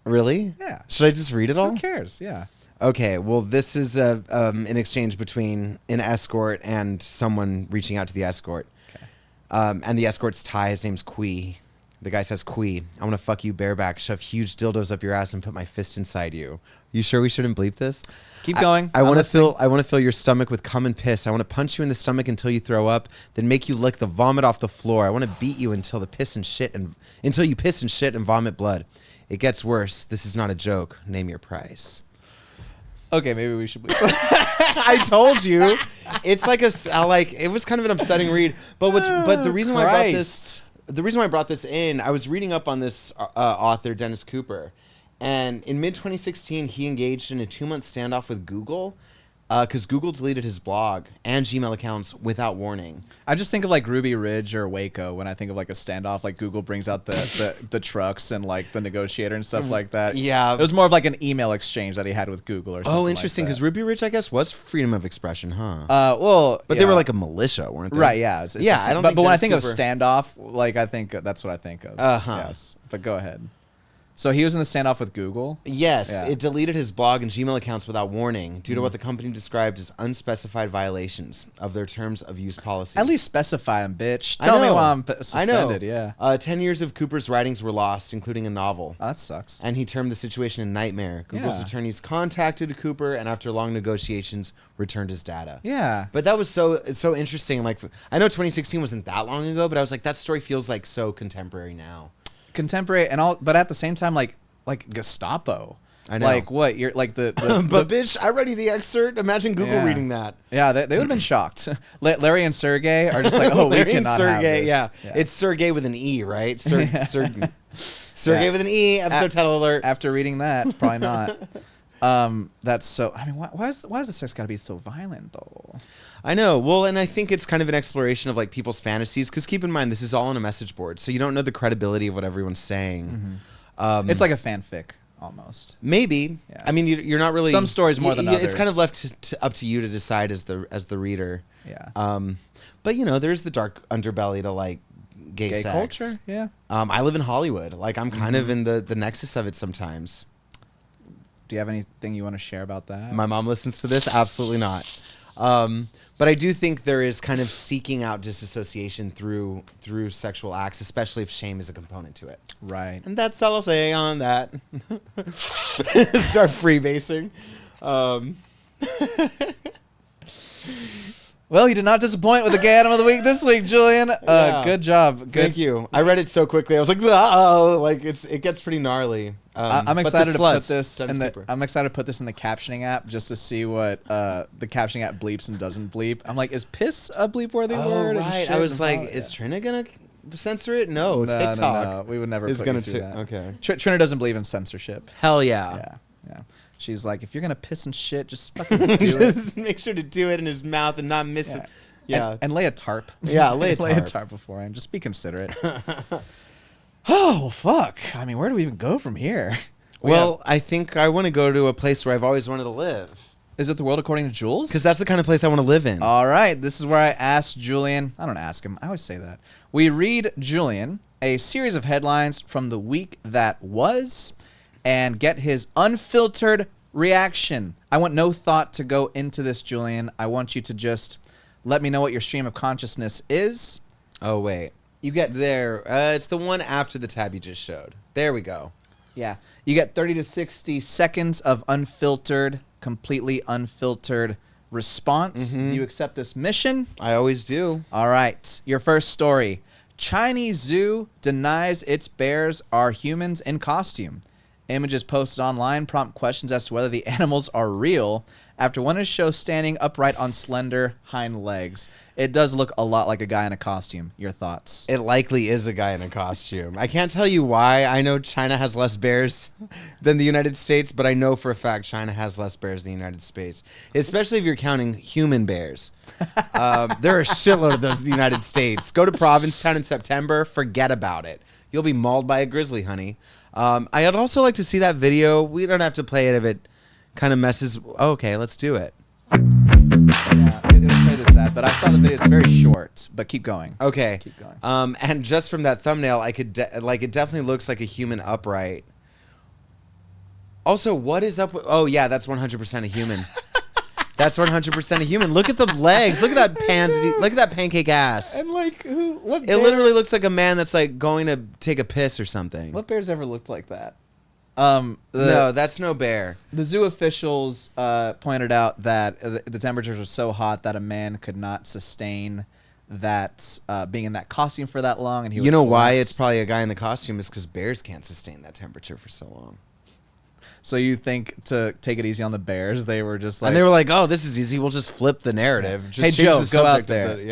Really? Yeah. Should I just read it all? Who cares? Yeah. Okay, well, this is an exchange between an escort and someone reaching out to the escort. Okay. And the escort's Thai, his name's Kui. The guy says, "Quee, I want to fuck you bareback, shove huge dildos up your ass, and put my fist inside you." You sure we shouldn't bleep this? Keep going. I want to fill your stomach with cum and piss. I want to punch you in the stomach until you throw up, then make you lick the vomit off the floor. I want to beat you until you piss and shit and vomit blood. It gets worse. This is not a joke. Name your price. Okay, maybe we should bleep. I told you, it's like it was kind of an upsetting read. But the reason why I brought this in, I was reading up on this author, Dennis Cooper, and in mid 2016 he engaged in a 2-month standoff with Google because Google deleted his blog and Gmail accounts without warning. I just think of like Ruby Ridge or Waco when I think of like a standoff. Like Google brings out the trucks and like the negotiator and stuff like that. Yeah, it was more of like an email exchange that he had with Google or something. Oh, interesting, because Ruby Ridge, I guess, was freedom of expression, huh? But they were like a militia, weren't they? Right? Yeah. I don't. But when I think of standoff, like I think that's what I think of. Yes. But go ahead. So he was in the standoff with Google? Yes. Yeah. It deleted his blog and Gmail accounts without warning due to what the company described as unspecified violations of their terms of use policy. At least specify them, bitch. Tell me why I'm suspended. Yeah. 10 years of Cooper's writings were lost, including a novel. Oh, that sucks. And he termed the situation a nightmare. Google's attorneys contacted Cooper and after long negotiations returned his data. Yeah. But that was so interesting. Like, I know 2016 wasn't that long ago, but I was like, that story feels like so contemporary now. Contemporary and all, but at the same time, like Gestapo. I know. Like what? You're like the but bitch, I read you the excerpt. Imagine Google reading that. Yeah, they would have been shocked. Larry and Sergey are just like, oh, we cannot have this. Yeah, it's Sergey with an E, right? Sergey with an E. Episode title alert. After reading that, probably not. That's so. I mean, why is the sex got to be so violent though? I know. Well, and I think it's kind of an exploration of like people's fantasies. Because keep in mind, this is all on a message board, so you don't know the credibility of what everyone's saying. Mm-hmm. It's like a fanfic almost. Maybe. Yeah. I mean, you're not really. Some stories more than others. It's kind of left up to you to decide as the reader. Yeah. But there's the dark underbelly to like gay sex. Culture. Yeah. I live in Hollywood. Like I'm kind of in the nexus of it sometimes. Do you have anything you want to share about that? My mom listens to this. Absolutely not. But I do think there is kind of seeking out disassociation through sexual acts, especially if shame is a component to it. Right. And that's all I'll say on that. Start freebasing. Well, you did not disappoint with the gay item of the week this week, Julian. Good job. Good. Thank you. I read it so quickly. I was like, oh, like it gets pretty gnarly. I'm excited to put this in the captioning app just to see what the captioning app bleeps and doesn't bleep. I'm like, is piss a bleep worthy word? Right. I was like, is Trina gonna censor it? No, TikTok. No. We would never. Is gonna do that. Okay. Trina doesn't believe in censorship. Hell yeah. Yeah. She's like, if you're gonna piss and shit, just fucking do just make sure to do it in his mouth and not miss it. Yeah. And lay a tarp. Yeah, lay a tarp beforehand. Just be considerate. Oh, well, fuck. I mean, where do we even go from here? I think I want to go to a place where I've always wanted to live. Is it the world according to Jules? Because that's the kind of place I want to live in. All right. This is where I ask Julian. I don't ask him. I always say that. We read Julian a series of headlines from the week that was and get his unfiltered reaction. I want no thought to go into this, Julian. I want you to just let me know what your stream of consciousness is. Oh, wait. You get there. It's the one after the tab you just showed. There we go. Yeah. You get 30 to 60 seconds of unfiltered, completely unfiltered response. Mm-hmm. Do you accept this mission? I always do. All right. Your first story. Chinese zoo denies its bears are humans in costume. Images posted online prompt questions as to whether the animals are real after one is shown standing upright on slender hind legs. It does look a lot like a guy in a costume. Your thoughts? It likely is a guy in a costume. I can't tell you why. I know China has less bears than the United States, but I know for a fact China has less bears than the United States, especially if you're counting human bears. There are a shitload of those in the United States. Go to Provincetown in September, forget about it. You'll be mauled by a grizzly, honey. I'd also like to see that video. We don't have to play it if it kind of messes. Oh, okay, let's do it. Yeah, it'll play this ad, but I saw the video. It's very short, but keep going. Okay. Keep going. And just from that thumbnail, I could it definitely looks like a human upright. Also, what is up with? Oh yeah, that's 100% a human. That's 100% a human. Look at the legs. Look at that pansy. Look at that pancake ass. And like what It literally looks like a man that's like going to take a piss or something. what bears ever looked like that? No, that's no bear. The zoo officials pointed out that the temperatures were so hot that a man could not sustain that being in that costume for that long, and he would You know why collapse. it's probably a guy in the costume is because bears can't sustain that temperature for so long. So you think to take it easy on the bears, they were just like, And they were like, "Oh, this is easy. We'll just flip the narrative. Just hey change Joe, the go out subject there. of the-"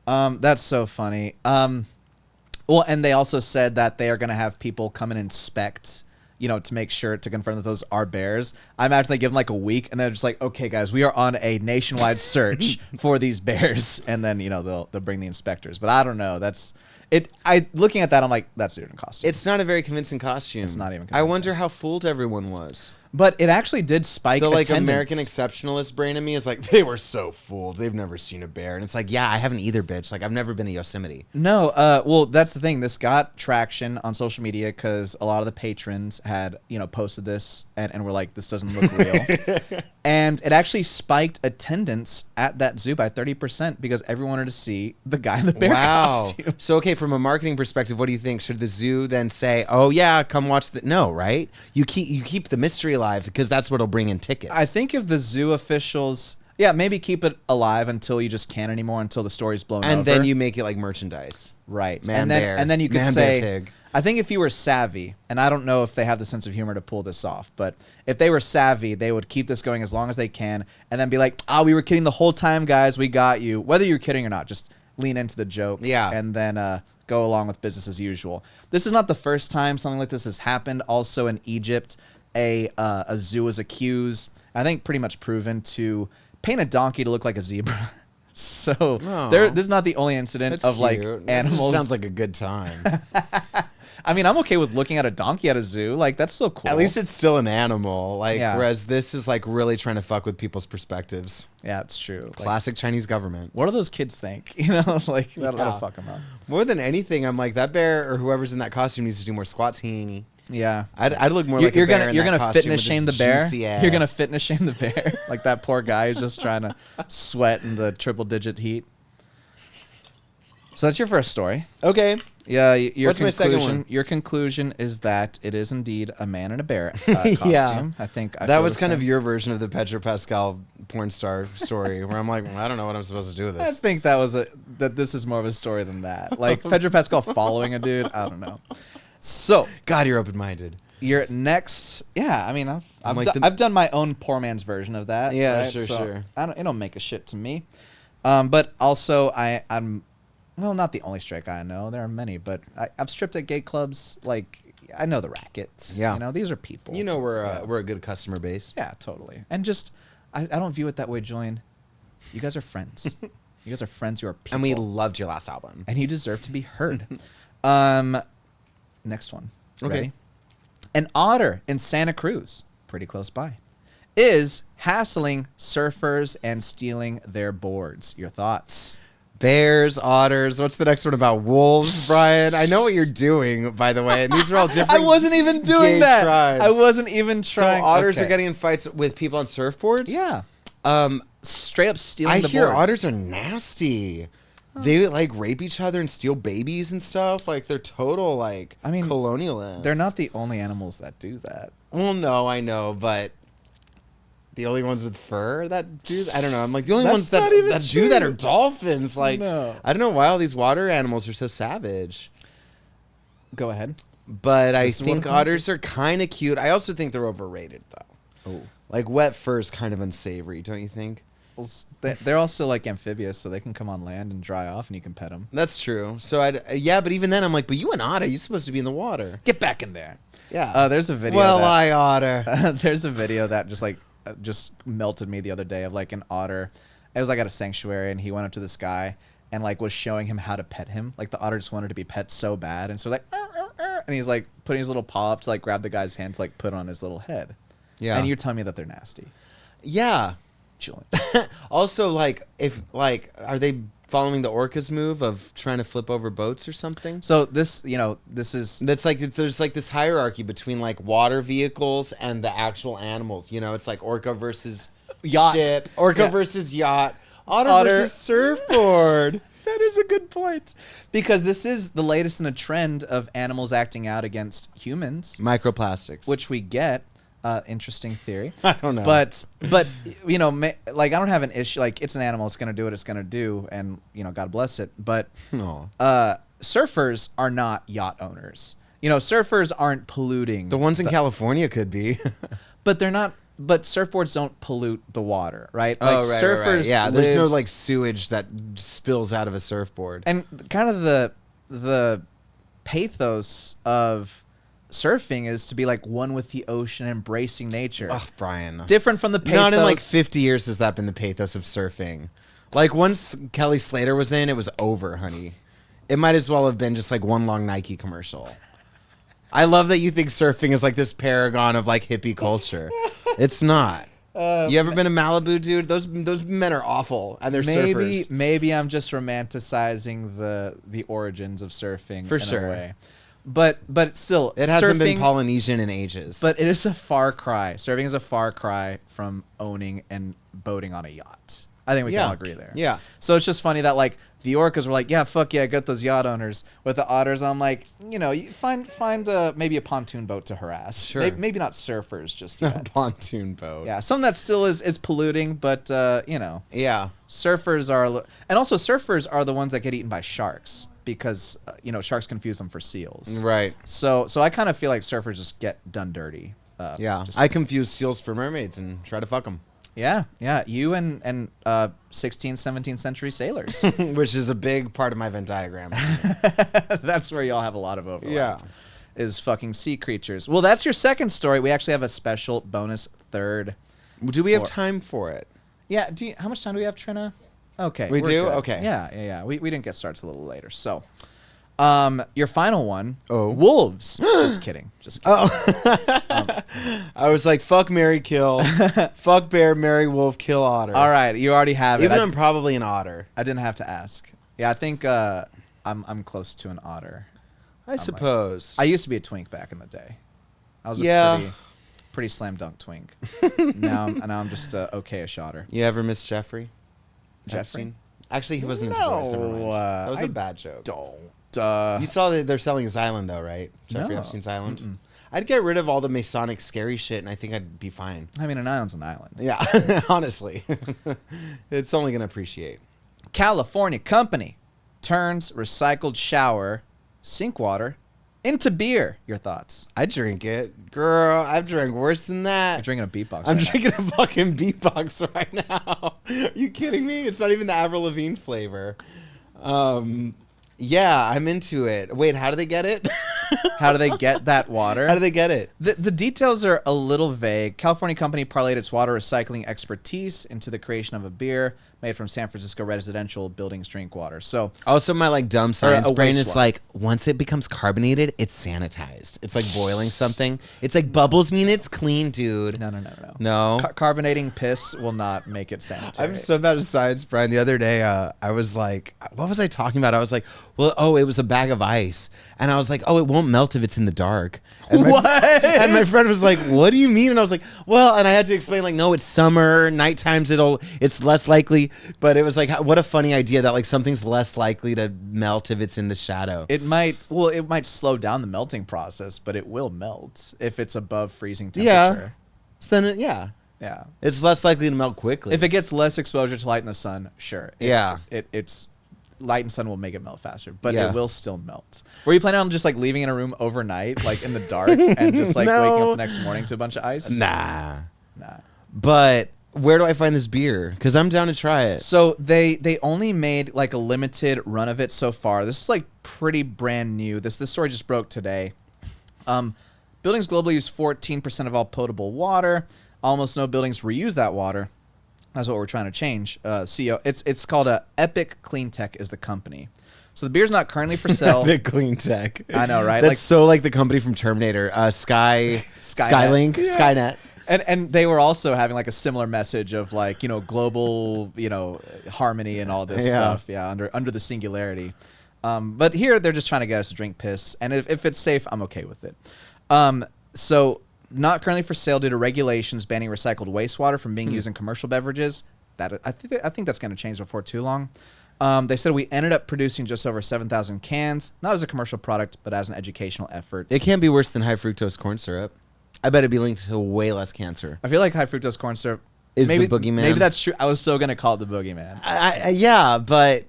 yeah. That's so funny. Well, and they also said that they are going to have people come and inspect, to make sure to confirm that those are bears. I imagine they give them like a week, and they're just like, okay, guys, we are on a nationwide search for these bears, and then they'll bring the inspectors. But I don't know. That's it. Looking at that, I'm like, that's a different costume. It's not a very convincing costume. It's not even I convincing. wonder how fooled everyone was. But it actually did spike The like attendance. American exceptionalist brain in me is like, they were so fooled. They've never seen a bear. And it's like, yeah, I haven't either, bitch. Like, I've never been to Yosemite. No, well, that's the thing. This got traction on social media because a lot of the patrons had, posted this and were like, this doesn't look real. And it actually spiked attendance at that zoo by 30% because everyone wanted to see the guy in the bear costume. So, okay, from a marketing perspective, what do you think? Should the zoo then say, oh, yeah, come watch the... No, right? You keep the mystery alive because that's what'll bring in tickets. I think if the zoo officials... Yeah, maybe keep it alive until you just can't anymore, until the story's blown over. And then you make it like merchandise. Right. Man bear. And then you could Man say... bear pig. I think if you were savvy, and I don't know if they have the sense of humor to pull this off, but if they were savvy, they would keep this going as long as they can, and then be like, we were kidding the whole time, guys. We got you. Whether you're kidding or not, just lean into the joke. Yeah. And then go along with business as usual. This is not the first time something like this has happened. Also in Egypt, a zoo was accused, I think pretty much proven, to paint a donkey to look like a zebra. So Aw. this is not the only incident That's of like cute. That just animals. sounds like a good time. I mean, I'm okay with looking at a donkey at a zoo. Like, that's still cool. At least it's still an animal. Like, Yeah. whereas this is like really trying to fuck with people's perspectives. yeah, it's true. Like, Classic Chinese government. what do those kids think? Like that'll Yeah. fuck them up. More than anything, I'm like, that bear or whoever's in that costume needs to do more squats, heenie. Yeah, I'd look more You're, like you're a bear gonna in you're that gonna costume fitness with shame the this bear. juicy You're gonna ass. fitness shame the bear. Like that poor guy who's just trying to sweat in the triple digit heat. So that's your first story. Okay. Yeah, your What's my second conclusion? one? Your conclusion is that it is indeed a man in a bear costume. Yeah. I think I That feel was the kind of same. your version of the Pedro Pascal porn star story, where I'm like, well, I don't know what I'm supposed to do with I this. think that this is more of a story than that. Like Pedro Pascal following a dude. I don't know. So God, you're open-minded. your next, yeah. I mean, I've like I've done my own poor man's version of that. Yeah, right? sure, So sure. it don't make a shit to me. But also I'm well, not the only straight guy I know. There are many, but I've stripped at gay clubs. Like I know the rackets. Yeah. these are people. You know, Yeah. we're a good customer base. Yeah, totally. And just I don't view it that way, Julian. You guys are friends. You guys are friends. You are people. And we loved your last album. And you deserve to be heard. Next one. Okay. Ready? An otter in Santa Cruz, pretty close by, is hassling surfers and stealing their boards. Your thoughts? Bears, otters. What's the next one about? Wolves, Brian. I know what you're doing, by the way. And these are all different. I wasn't even doing gay that. tribes. I wasn't even trying. So otters Okay. are getting in fights with people on surfboards. Yeah. Um, Straight up stealing I the hear boards. otters are nasty. They like rape each other and steal babies and stuff. Like they're total like colonialists. They're not the only animals that do that. Well, no, I know, but the only ones with fur that do. I don't know. I'm like the only That's ones that not even do that true. are dolphins. Like No. I don't know why all these water animals are so savage. Go ahead. But I This is what think it otters are kind of cute. I also think they're overrated though. Oh. Like wet fur is kind of unsavory, don't you think? Well, they're also like amphibious, so they can come on land and dry off, and you can pet them. That's true. So yeah, but even then I'm like, but you an otter, you're supposed to be in the water. Get back in there. Yeah. There's a video. Well, that, I otter. there's a video that just melted me the other day of like an otter. It was like at a sanctuary, and he went up to this guy and like was showing him how to pet him. Like the otter just wanted to be pet so bad, and so like, and he's like putting his little paw up to like grab the guy's hand to like put on his little head. Yeah. And you're telling me that they're nasty. Yeah. Julian. Also, like, if like, are they following the Orcas move of trying to flip over boats or something? So this, this is That's like there's like this hierarchy between like water vehicles and the actual animals. You know, it's like orca versus Yacht. ship. Orca Yeah. versus yacht. Otter Otter. versus surfboard. That is a good point. Because this is the latest in a trend of animals acting out against humans, Microplastics. which we get. Interesting theory. I don't know. But you know, like I don't have an issue. Like it's an animal. It's gonna do what it's gonna do, and you know, God bless it. But No. surfers are not yacht owners. You know, surfers aren't polluting. The ones in California could be. But they're not. But surfboards don't pollute the water, right? Oh, Like right, surfers. right. Yeah, there's no live- like sewage that spills out of a surfboard. and kind of the pathos of surfing is to be like one with the ocean, embracing nature. Oh, Brian. Different from the pathos. Not in like 50 years has that been the pathos of surfing. Like once Kelly Slater was in, it was over, honey. It might as well have been just like one long Nike commercial. I love that you think surfing is like this paragon of like hippie culture. It's not. You ever been to Malibu, dude? Those men are awful, and they're surfers. Maybe I'm just romanticizing the origins of surfing For in sure. a way. But still, It hasn't been surfing- Polynesian in ages. But it is a far cry. Surfing is a far cry from owning and boating on a yacht. I think we can all agree there. Yeah. So it's just funny that like the orcas were like, yeah, fuck yeah, get those yacht owners. With the otters, I'm like, you know, you find maybe a pontoon boat to harass. Sure. Maybe not surfers just A yet. pontoon boat. Yeah, some that still is polluting, but you know, Yeah. surfers are, and also surfers are the ones that get eaten by sharks because you know, sharks confuse them for seals. Right. So I kind of feel like surfers just get done dirty. Yeah. just- I confuse seals for mermaids and try to fuck them. yeah. You and 16th, 17th century sailors. Which is a big part of my Venn diagram. That's where y'all have a lot of overlap. Yeah. Is fucking sea creatures. Well, that's your second story. We actually have a special bonus third. Do we have For- time for it? Yeah. How much time do we have, Trina? Okay. We we're do? good. Okay. Yeah. We didn't get started till a little later. So, your final one. Oh. Wolves. Just kidding. Just kidding. Oh. I was like, fuck, marry, kill. Fuck, bear, marry, wolf, kill, otter. All right. You already have it. Even I, though I'm probably an otter. I didn't have to ask. Yeah. I think I'm close to an otter. I suppose. I used to be a twink back in the day. I was Yeah. a pretty slam dunk twink. now I'm just a okay-ish otter. You ever miss Jeffrey? Jeffrey? Epstein? Actually, he wasn't No, his voice. Never mind. That was I a bad joke. Don't. You saw that they're selling his island, though, right? Jeffrey No. Epstein's island? I'd get rid of all the Masonic scary shit, and I think I'd be fine. I mean, an island's an island. Yeah, honestly. It's only going to appreciate. California company turns recycled shower sink water into beer. Your thoughts? I drink it. Girl, I've drank worse than that. You're drinking a beatbox. I'm right now. drinking a fucking beatbox right now. Are you kidding me? It's not even the Avril Lavigne flavor. Yeah, I'm into it. Wait, how do they get it? How do they get that water? How do they get it? The details are a little vague. California company parlayed its water recycling expertise into the creation of a beer made from San Francisco residential buildings drink water. So Also, my like dumb science a brain is wastewater. like, once it becomes carbonated, it's sanitized. It's like boiling something. It's like bubbles mean it's clean, dude. no. No. Carbonating piss will not make it sanitary. I'm so bad at science, Brian. The other day, I was like, what was I talking about? I was like, it was a bag of ice. And I was like, it won't melt if it's in the dark. And What? And my friend was like, what do you mean? And I was like, well, and I had to explain, like, no, it's summer. Night times it's less likely. But it was like, what a funny idea that like something's less likely to melt if it's in the shadow. It might slow down the melting process, but it will melt if it's above freezing Yeah. temperature. So then, yeah. Yeah. It's less likely to melt quickly. If it gets less exposure to light in the sun, sure. Yeah. It's light and sun will make it melt faster, but Yeah. it will still melt. Were you planning on just like leaving in a room overnight, like in the dark, and just like waking No. up the next morning to a bunch of ice? Nah. Nah. But where do I find this beer? Because I'm down to try it. So they only made like a limited run of it so far. This is like pretty brand new. This story just broke today. Buildings globally use 14% of all potable water. Almost no buildings reuse that water. That's what we're trying to change. It's called Epic Clean Tech is the company. So the beer's not currently for sale. Big clean tech. I know, right? That's Like- so like the company from Terminator. Skylink, Yeah. Skynet. And they were also having like a similar message of like, you know, global, you know, harmony and all this Yeah. stuff. Yeah, under the singularity. But here they're just trying to get us to drink piss, and if it's safe, I'm okay with it. So not currently for sale due to regulations banning recycled wastewater from being used in commercial beverages. That I think that's going to change before too long. They said we ended up producing just over 7,000 cans, not as a commercial product, but as an educational effort. It can't be worse than high fructose corn syrup. I bet it'd be linked to way less cancer. I feel like high fructose corn syrup Is maybe, the boogeyman. Maybe that's true. I was so going to call it the boogeyman. Yeah, but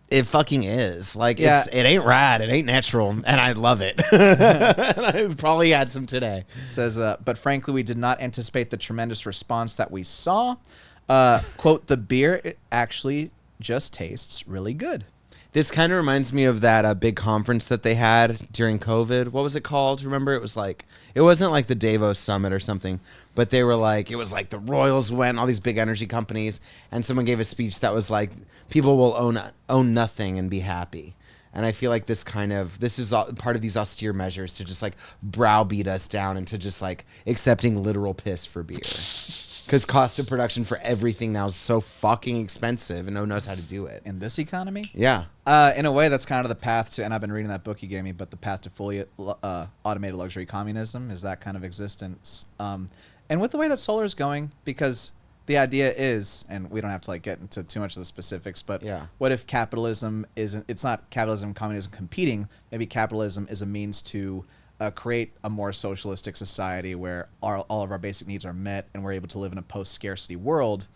it fucking is. Like, Yeah. it ain't rad. It ain't natural. And I love it. And I probably had some today. It says, but frankly, we did not anticipate the tremendous response that we saw. Quote, the beer actually just tastes really good. This kind of reminds me of that big conference that they had during COVID. What was it called? Remember? It wasn't like the Davos Summit or something, but they were like, it was like the Royals went, all these big energy companies, and someone gave a speech that was like, people will own nothing and be happy. And I feel like this is part of these austere measures to just like browbeat us down into just like accepting literal piss for beer. Because cost of production for everything now is so fucking expensive and no one knows how to do it. In this economy? Yeah. In a way, that's kind of the path to, and I've been reading that book you gave me, but the path to fully automated luxury communism is that kind of existence. And with the way that solar is going, because the idea is, and we don't have to like get into too much of the specifics, but Yeah. what if capitalism isn't, it's not capitalism and communism competing, maybe capitalism is a means to create a more socialistic society where all of our basic needs are met and we're able to live in a post-scarcity world,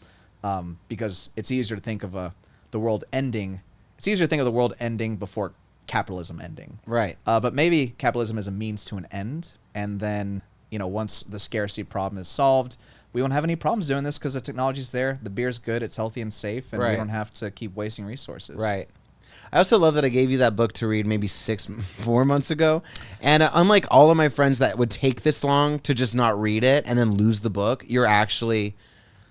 because it's easier to think of the world ending. It's easier to think of the world ending before capitalism ending. Right. But maybe capitalism is a means to an end, and then once the scarcity problem is solved, we won't have any problems doing this because the technology's there, the beer's good, it's healthy and safe, and we Right. don't have to keep wasting resources. Right. I also love that I gave you that book to read maybe 4 months ago. And unlike all of my friends that would take this long to just not read it and then lose the book, you're actually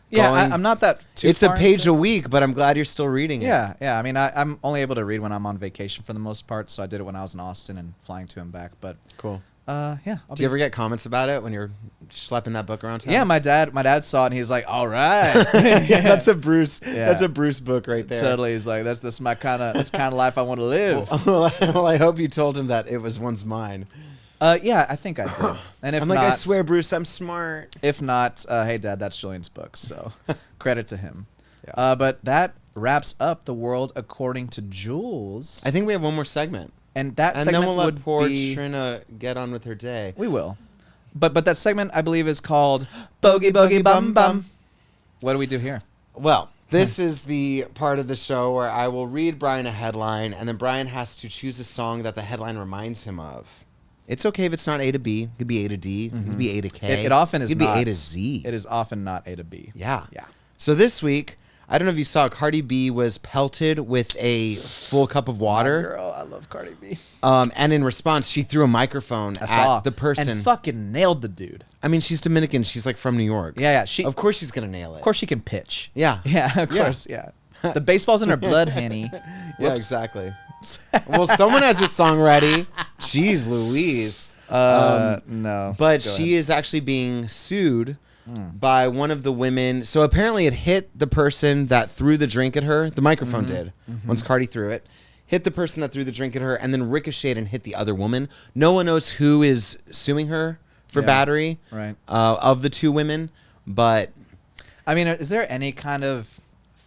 Yeah, going- I'm not that too It's a far page into a it. week, but I'm glad you're still reading it. Yeah. I mean, I'm only able to read when I'm on vacation for the most part, so I did it when I was in Austin and flying to and back. But Cool. yeah. Do you ever get comments about it when you're schlepping that book around town? Yeah, my dad saw it and he's like, "All right." Yeah, that's a Bruce. Yeah. That's a Bruce book right there. Totally. He's like, that's my kind of life I want to live. Well, I hope you told him that it was once mine. Yeah, I think I did. And if I'm not, like, I swear, Bruce, I'm smart. If not, hey, Dad, that's Julian's book, so credit to him. Yeah. But that wraps up the world according to Jules. I think we have one more segment. And that And segment then we'll let would poor be... Trina get on with her day. We will. But that segment, I believe, is called Bogey Bogey Bum Bum. What do we do here? Well, this is the part of the show where I will read Brian a headline, and then Brian has to choose a song that the headline reminds him of. It's okay if it's not A to B. It could be A to D. It could be A to K. It often is It could not. be A to Z. It is often not A to B. Yeah. Yeah. So this week, I don't know if you saw, Cardi B was pelted with a full cup of water. Girl, I love Cardi B. And in response, she threw a microphone I saw at the person. and fucking nailed the dude. I mean, she's Dominican. She's like from New York. Yeah. Of course she's going to nail it. Of course she can pitch. Yeah. Yeah, of Yeah. course, yeah. The baseball's in her blood, Henny. Yeah, Whoops. exactly. Well, someone has a song ready. Jeez Louise. No. But Go she ahead. is actually being sued by one of the women. So apparently it hit the person that threw the drink at her. The microphone did. Once Cardi threw it. Hit the person that threw the drink at her and then ricocheted and hit the other woman. No one knows who is suing her for Yeah. battery Right. of the two women. But I mean, is there any kind of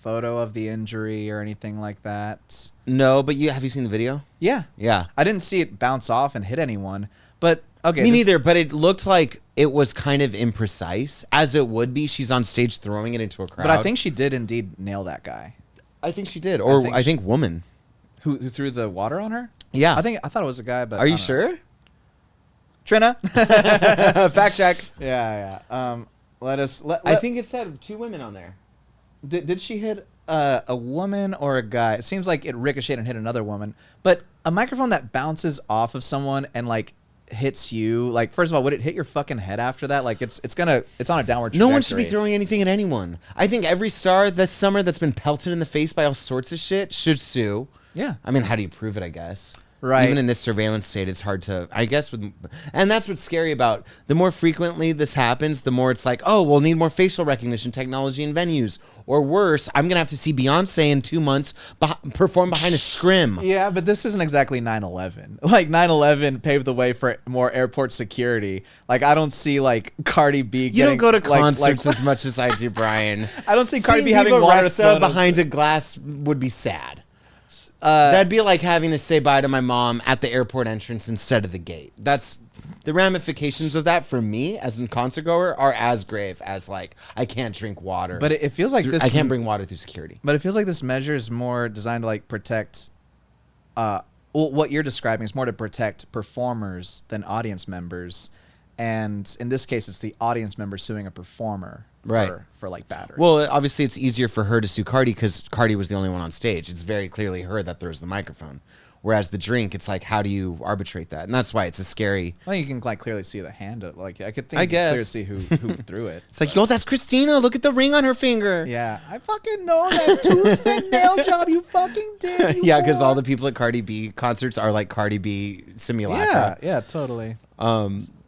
photo of the injury or anything like that? no, but have you seen the video? Yeah. Yeah. I didn't see it bounce off and hit anyone, but okay. Me this- neither, but it looked like it was kind of imprecise, as it would be. She's on stage throwing it into a crowd. But I think she did indeed nail that guy. I think she did, or I think woman. Who threw the water on her? Yeah. I thought it was a guy, but Are I you don't know. sure? Trina? Fact check. Yeah. I think it said two women on there. Did she hit a woman or a guy? It seems like it ricocheted and hit another woman. But a microphone that bounces off of someone and like hits you, like, first of all, would it hit your fucking head after that? Like it's on a downward trajectory. No one should be throwing anything at anyone. I think every star this summer that's been pelted in the face by all sorts of shit should sue. Yeah. I mean, how do you prove it, I guess? Right. Even in this surveillance state, it's hard to, I guess, and that's what's scary about, the more frequently this happens, the more it's like, oh, we'll need more facial recognition technology in venues. Or worse, I'm going to have to see Beyonce in 2 months perform behind a scrim. Yeah, but this isn't exactly 9/11. Like 9/11 paved the way for more airport security. Like I don't see like Cardi B. You don't go to concerts like, as much as I do, Brian. I don't see Cardi B Seeing having Viva water Rexa thrown on- behind a glass would be sad. That'd be like having to say bye to my mom at the airport entrance instead of the gate. That's the ramifications of that for me as a concert goer are as grave as like I can't drink water. But it feels like this. I can't bring water through security. But it feels like this measure is more designed to like protect. Well, what you're describing is more to protect performers than audience members, and in this case, it's the audience member suing a performer Right. for like battery. Well, obviously it's easier for her to sue Cardi because Cardi was the only one on stage. It's very clearly her that throws the microphone. Whereas the drink, it's like, how do you arbitrate that? And that's why it's a scary. I think you can like clearly see the hand. Like I could think. I You can clearly guess. see who threw it. It's like, yo, that's Christina. Look at the ring on her finger. Yeah, I fucking know that 2-cent nail job you fucking did. You Yeah, because all whore. the people at Cardi B concerts are like Cardi B simulacra. Yeah, totally.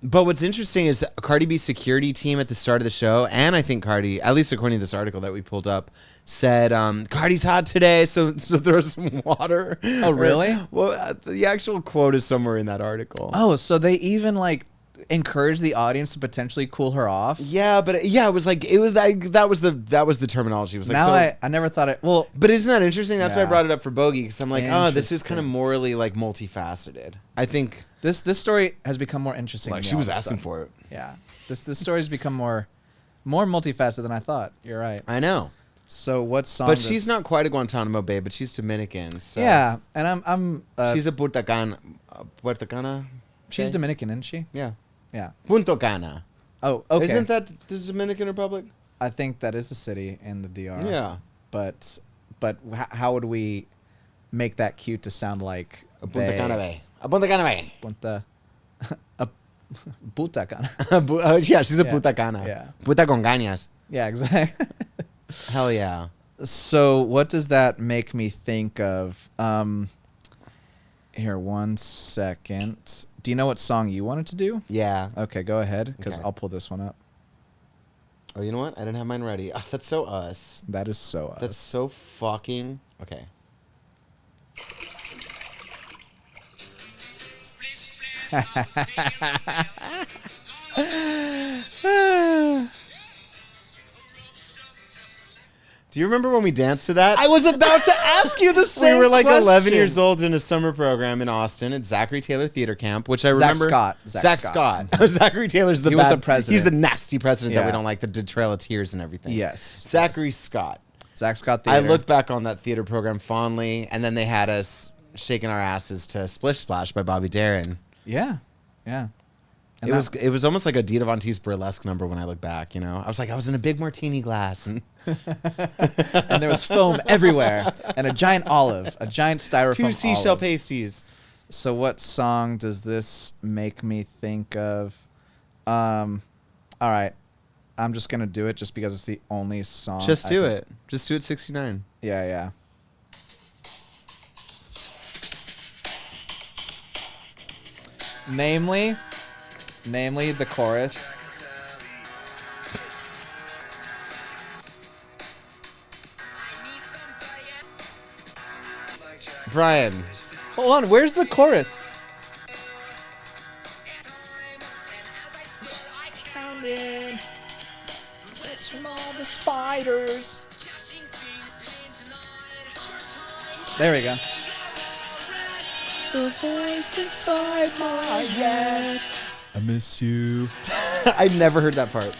But what's interesting is Cardi B's security team at the start of the show, and I think Cardi, at least according to this article that we pulled up, said Cardi's hot today, so throw some water. Oh, really? Well, the actual quote is somewhere in that article. Oh, so they even like encourage the audience to potentially cool her off. Yeah, but it was like that was the terminology. It was like, Now so, I never thought it. Well, but isn't that interesting? That's why I Yeah. brought it up for Bogey, because I'm like, oh, this is kind of Interesting. morally like multifaceted. I think this story has become more interesting. like to me she all was of a asking sudden. for it. Yeah, this story has become more multifaceted than I thought. You're right. I know. So what song? But does- she's not quite a Guantanamo Bay, but she's Dominican. So Yeah, and I'm. she's a Puerto Cana. she's okay. Dominican, isn't she? Yeah. Yeah. Punto Cana. Oh, okay. Isn't that the Dominican Republic? I think that is a city in the DR. Yeah. But how would we make that cute to sound like A Punta Cana Bay. A Punta Cana Bay. Punta, a Puta Cana. Yeah, she's a Yeah. Puta Cana. Yeah. Puta con ganas. Yeah, exactly. Hell yeah. So what does that make me think of? Here, 1 second. Do you know what song you wanted to do? Yeah. Okay, go ahead, because Okay. I'll pull this one up. Oh, you know what? I didn't have mine ready. Oh, that's so us. That is so us. That's so fucking... Okay. Do you remember when we danced to that? I was about to ask you the we same were like 11 question. years old in a summer program in Austin at Zachary Taylor Theater Camp, which I Zach remember. Scott. Zach Scott. Zachary Taylor's the He was bad. the president. He's the nasty president that we Yeah. don't like, the Trail of Tears and everything. Yes. Zachary yes. Scott. Zach Scott I Theater. look back on that theater program fondly, and then they had us shaking our asses to Splish Splash by Bobby Darin. Yeah. Yeah. And It was almost like a Dita Von Teese burlesque number when I look back, you know? I was like, I was in a big martini glass, and and there was foam everywhere, and a giant olive, a giant styrofoam 2 seashell olive. pasties. So what song does this make me think of? All right, I'm just gonna do it just because it's the only song. Just I do can- it. Just do it 69. Yeah, yeah. Namely the chorus. Brian. Hold on, where's the chorus? Counting. It's from all the spiders. There we go. The voice inside my head. I miss you. I've never heard that part.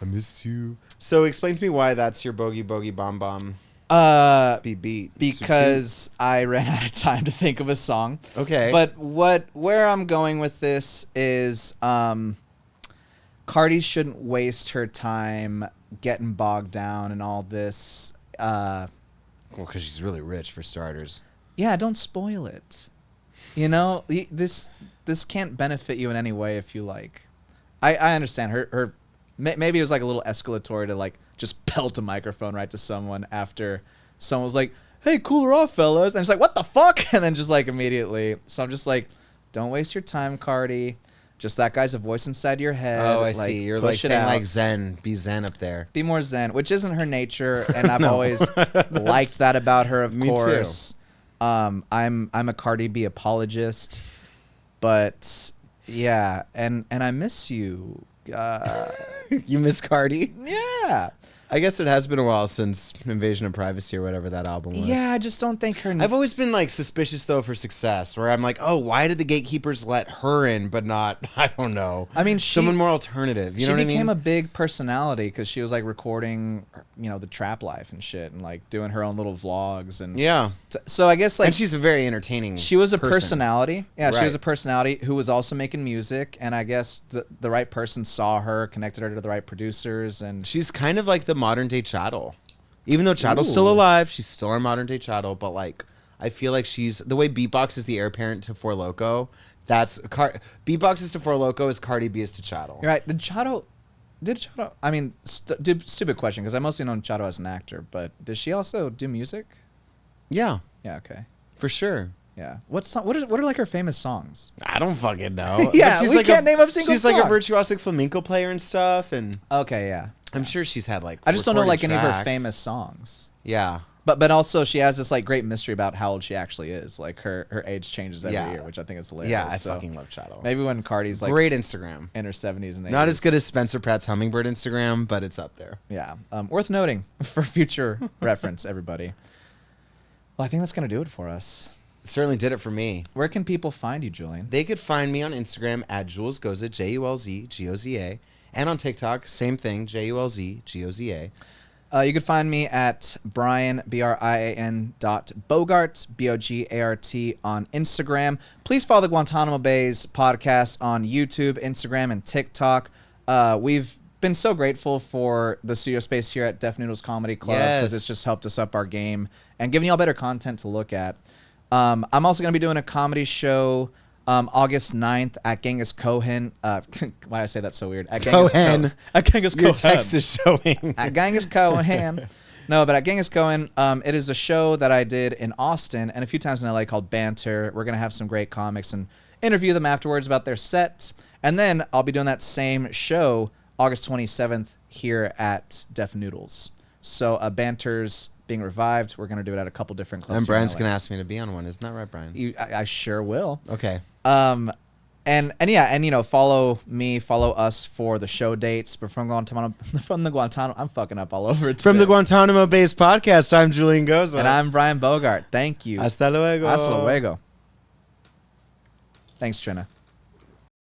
I miss you. So explain to me why that's your bogey bomb bomb beat. Because I ran out of time to think of a song. Okay. But where I'm going with this is Cardi shouldn't waste her time getting bogged down in all this. Well, because she's really rich for starters. Yeah, don't spoil it. You know, this can't benefit you in any way if you like. I understand her maybe it was like a little escalatory to like just pelt a microphone right to someone after someone was like, hey, cool her off, fellas. And she's like, what the fuck? And then just like immediately. So I'm just like, don't waste your time, Cardi. Just that guy's a voice inside your head. Oh, I like, see. You're push like it saying out. like Zen. Be Zen up there. Be more zen, which isn't her nature, and I've No. always liked that about her. Of Me too. course, I'm a Cardi B apologist, but yeah, and I miss you. You miss Cardi? Yeah, I guess it has been a while since Invasion of Privacy or whatever that album was. yeah. I just don't think her. I've always been like suspicious though for success, where I'm like, oh, why did the gatekeepers let her in, but not, I don't know. I mean, someone more alternative. You know what I mean? She became a big personality because she was like recording, the trap life and shit, and like doing her own little vlogs and Yeah, So I guess like and she's a very entertaining. she was a person. personality. Yeah, she was Right. a personality who was also making music, and I guess the right person saw her, connected her to the right producers, and She's kind of like the modern day Chattel. Even though Chattel's Ooh. still alive, she's still our modern day Chattel. But like, I feel like she's the way Beatbox is the heir apparent to Four Loko. That's Beatbox is to Four Loko as Cardi B is to Chattel. you're right. Did Chato? I mean, stupid question because I mostly know Chato as an actor, but does she also do music? Yeah, Yeah. Okay. for sure. Yeah. What are like her famous songs? I don't fucking know. Yeah, But we can't name a single She's like a song. virtuosic flamenco player and stuff, and Okay. Yeah. I'm sure she's had like. I just don't know like recorded any of her tracks. famous songs. Yeah. But also she has this like great mystery about how old she actually is. Like her age changes every Yeah. year, which I think is hilarious. Yeah, I So fucking love Chattel. maybe when Cardi's like Great Instagram. in her 70s and 80s. Not as good as Spencer Pratt's Hummingbird Instagram, but it's up there. Yeah. Worth noting for future reference, everybody. Well, I think that's going to do it for us. Certainly did it for me. Where can people find you, Julian? They could find me on Instagram at JulesGoza, JulzGoza, and on TikTok, same thing, JulzGoza. You can find me at Brian, BRIAN.Bogart, BOGART on Instagram. Please follow the Guantanamo Bay's podcast on YouTube, Instagram, and TikTok. We've been so grateful for the studio space here at Def Noodles Comedy Club because Yes. it's just helped us up our game and giving y'all better content to look at. I'm also going to be doing a comedy show August 9th at Genghis Cohen. Why did I say that so weird? At Genghis Cohen. At Genghis Your Cohen. text is showing. At Genghis Cohen. No, but at Genghis Cohen, it is a show that I did in Austin and a few times in LA called Banter. We're going to have some great comics and interview them afterwards about their sets. And then I'll be doing that same show August 27th here at Def Noodles. So Banter's being revived. We're going to do it at a couple different clubs. And here in Brian's LA. going to ask me to be on one. Isn't that right, Brian? I sure will. Okay. And follow me, follow us for the show dates. But from the Guantanamo, I'm fucking up all over it. From the today. Guantanamo Bay's podcast, I'm Julian Goza. And I'm Brian Bogart. Thank you. Hasta luego. Hasta luego. Thanks, Trina.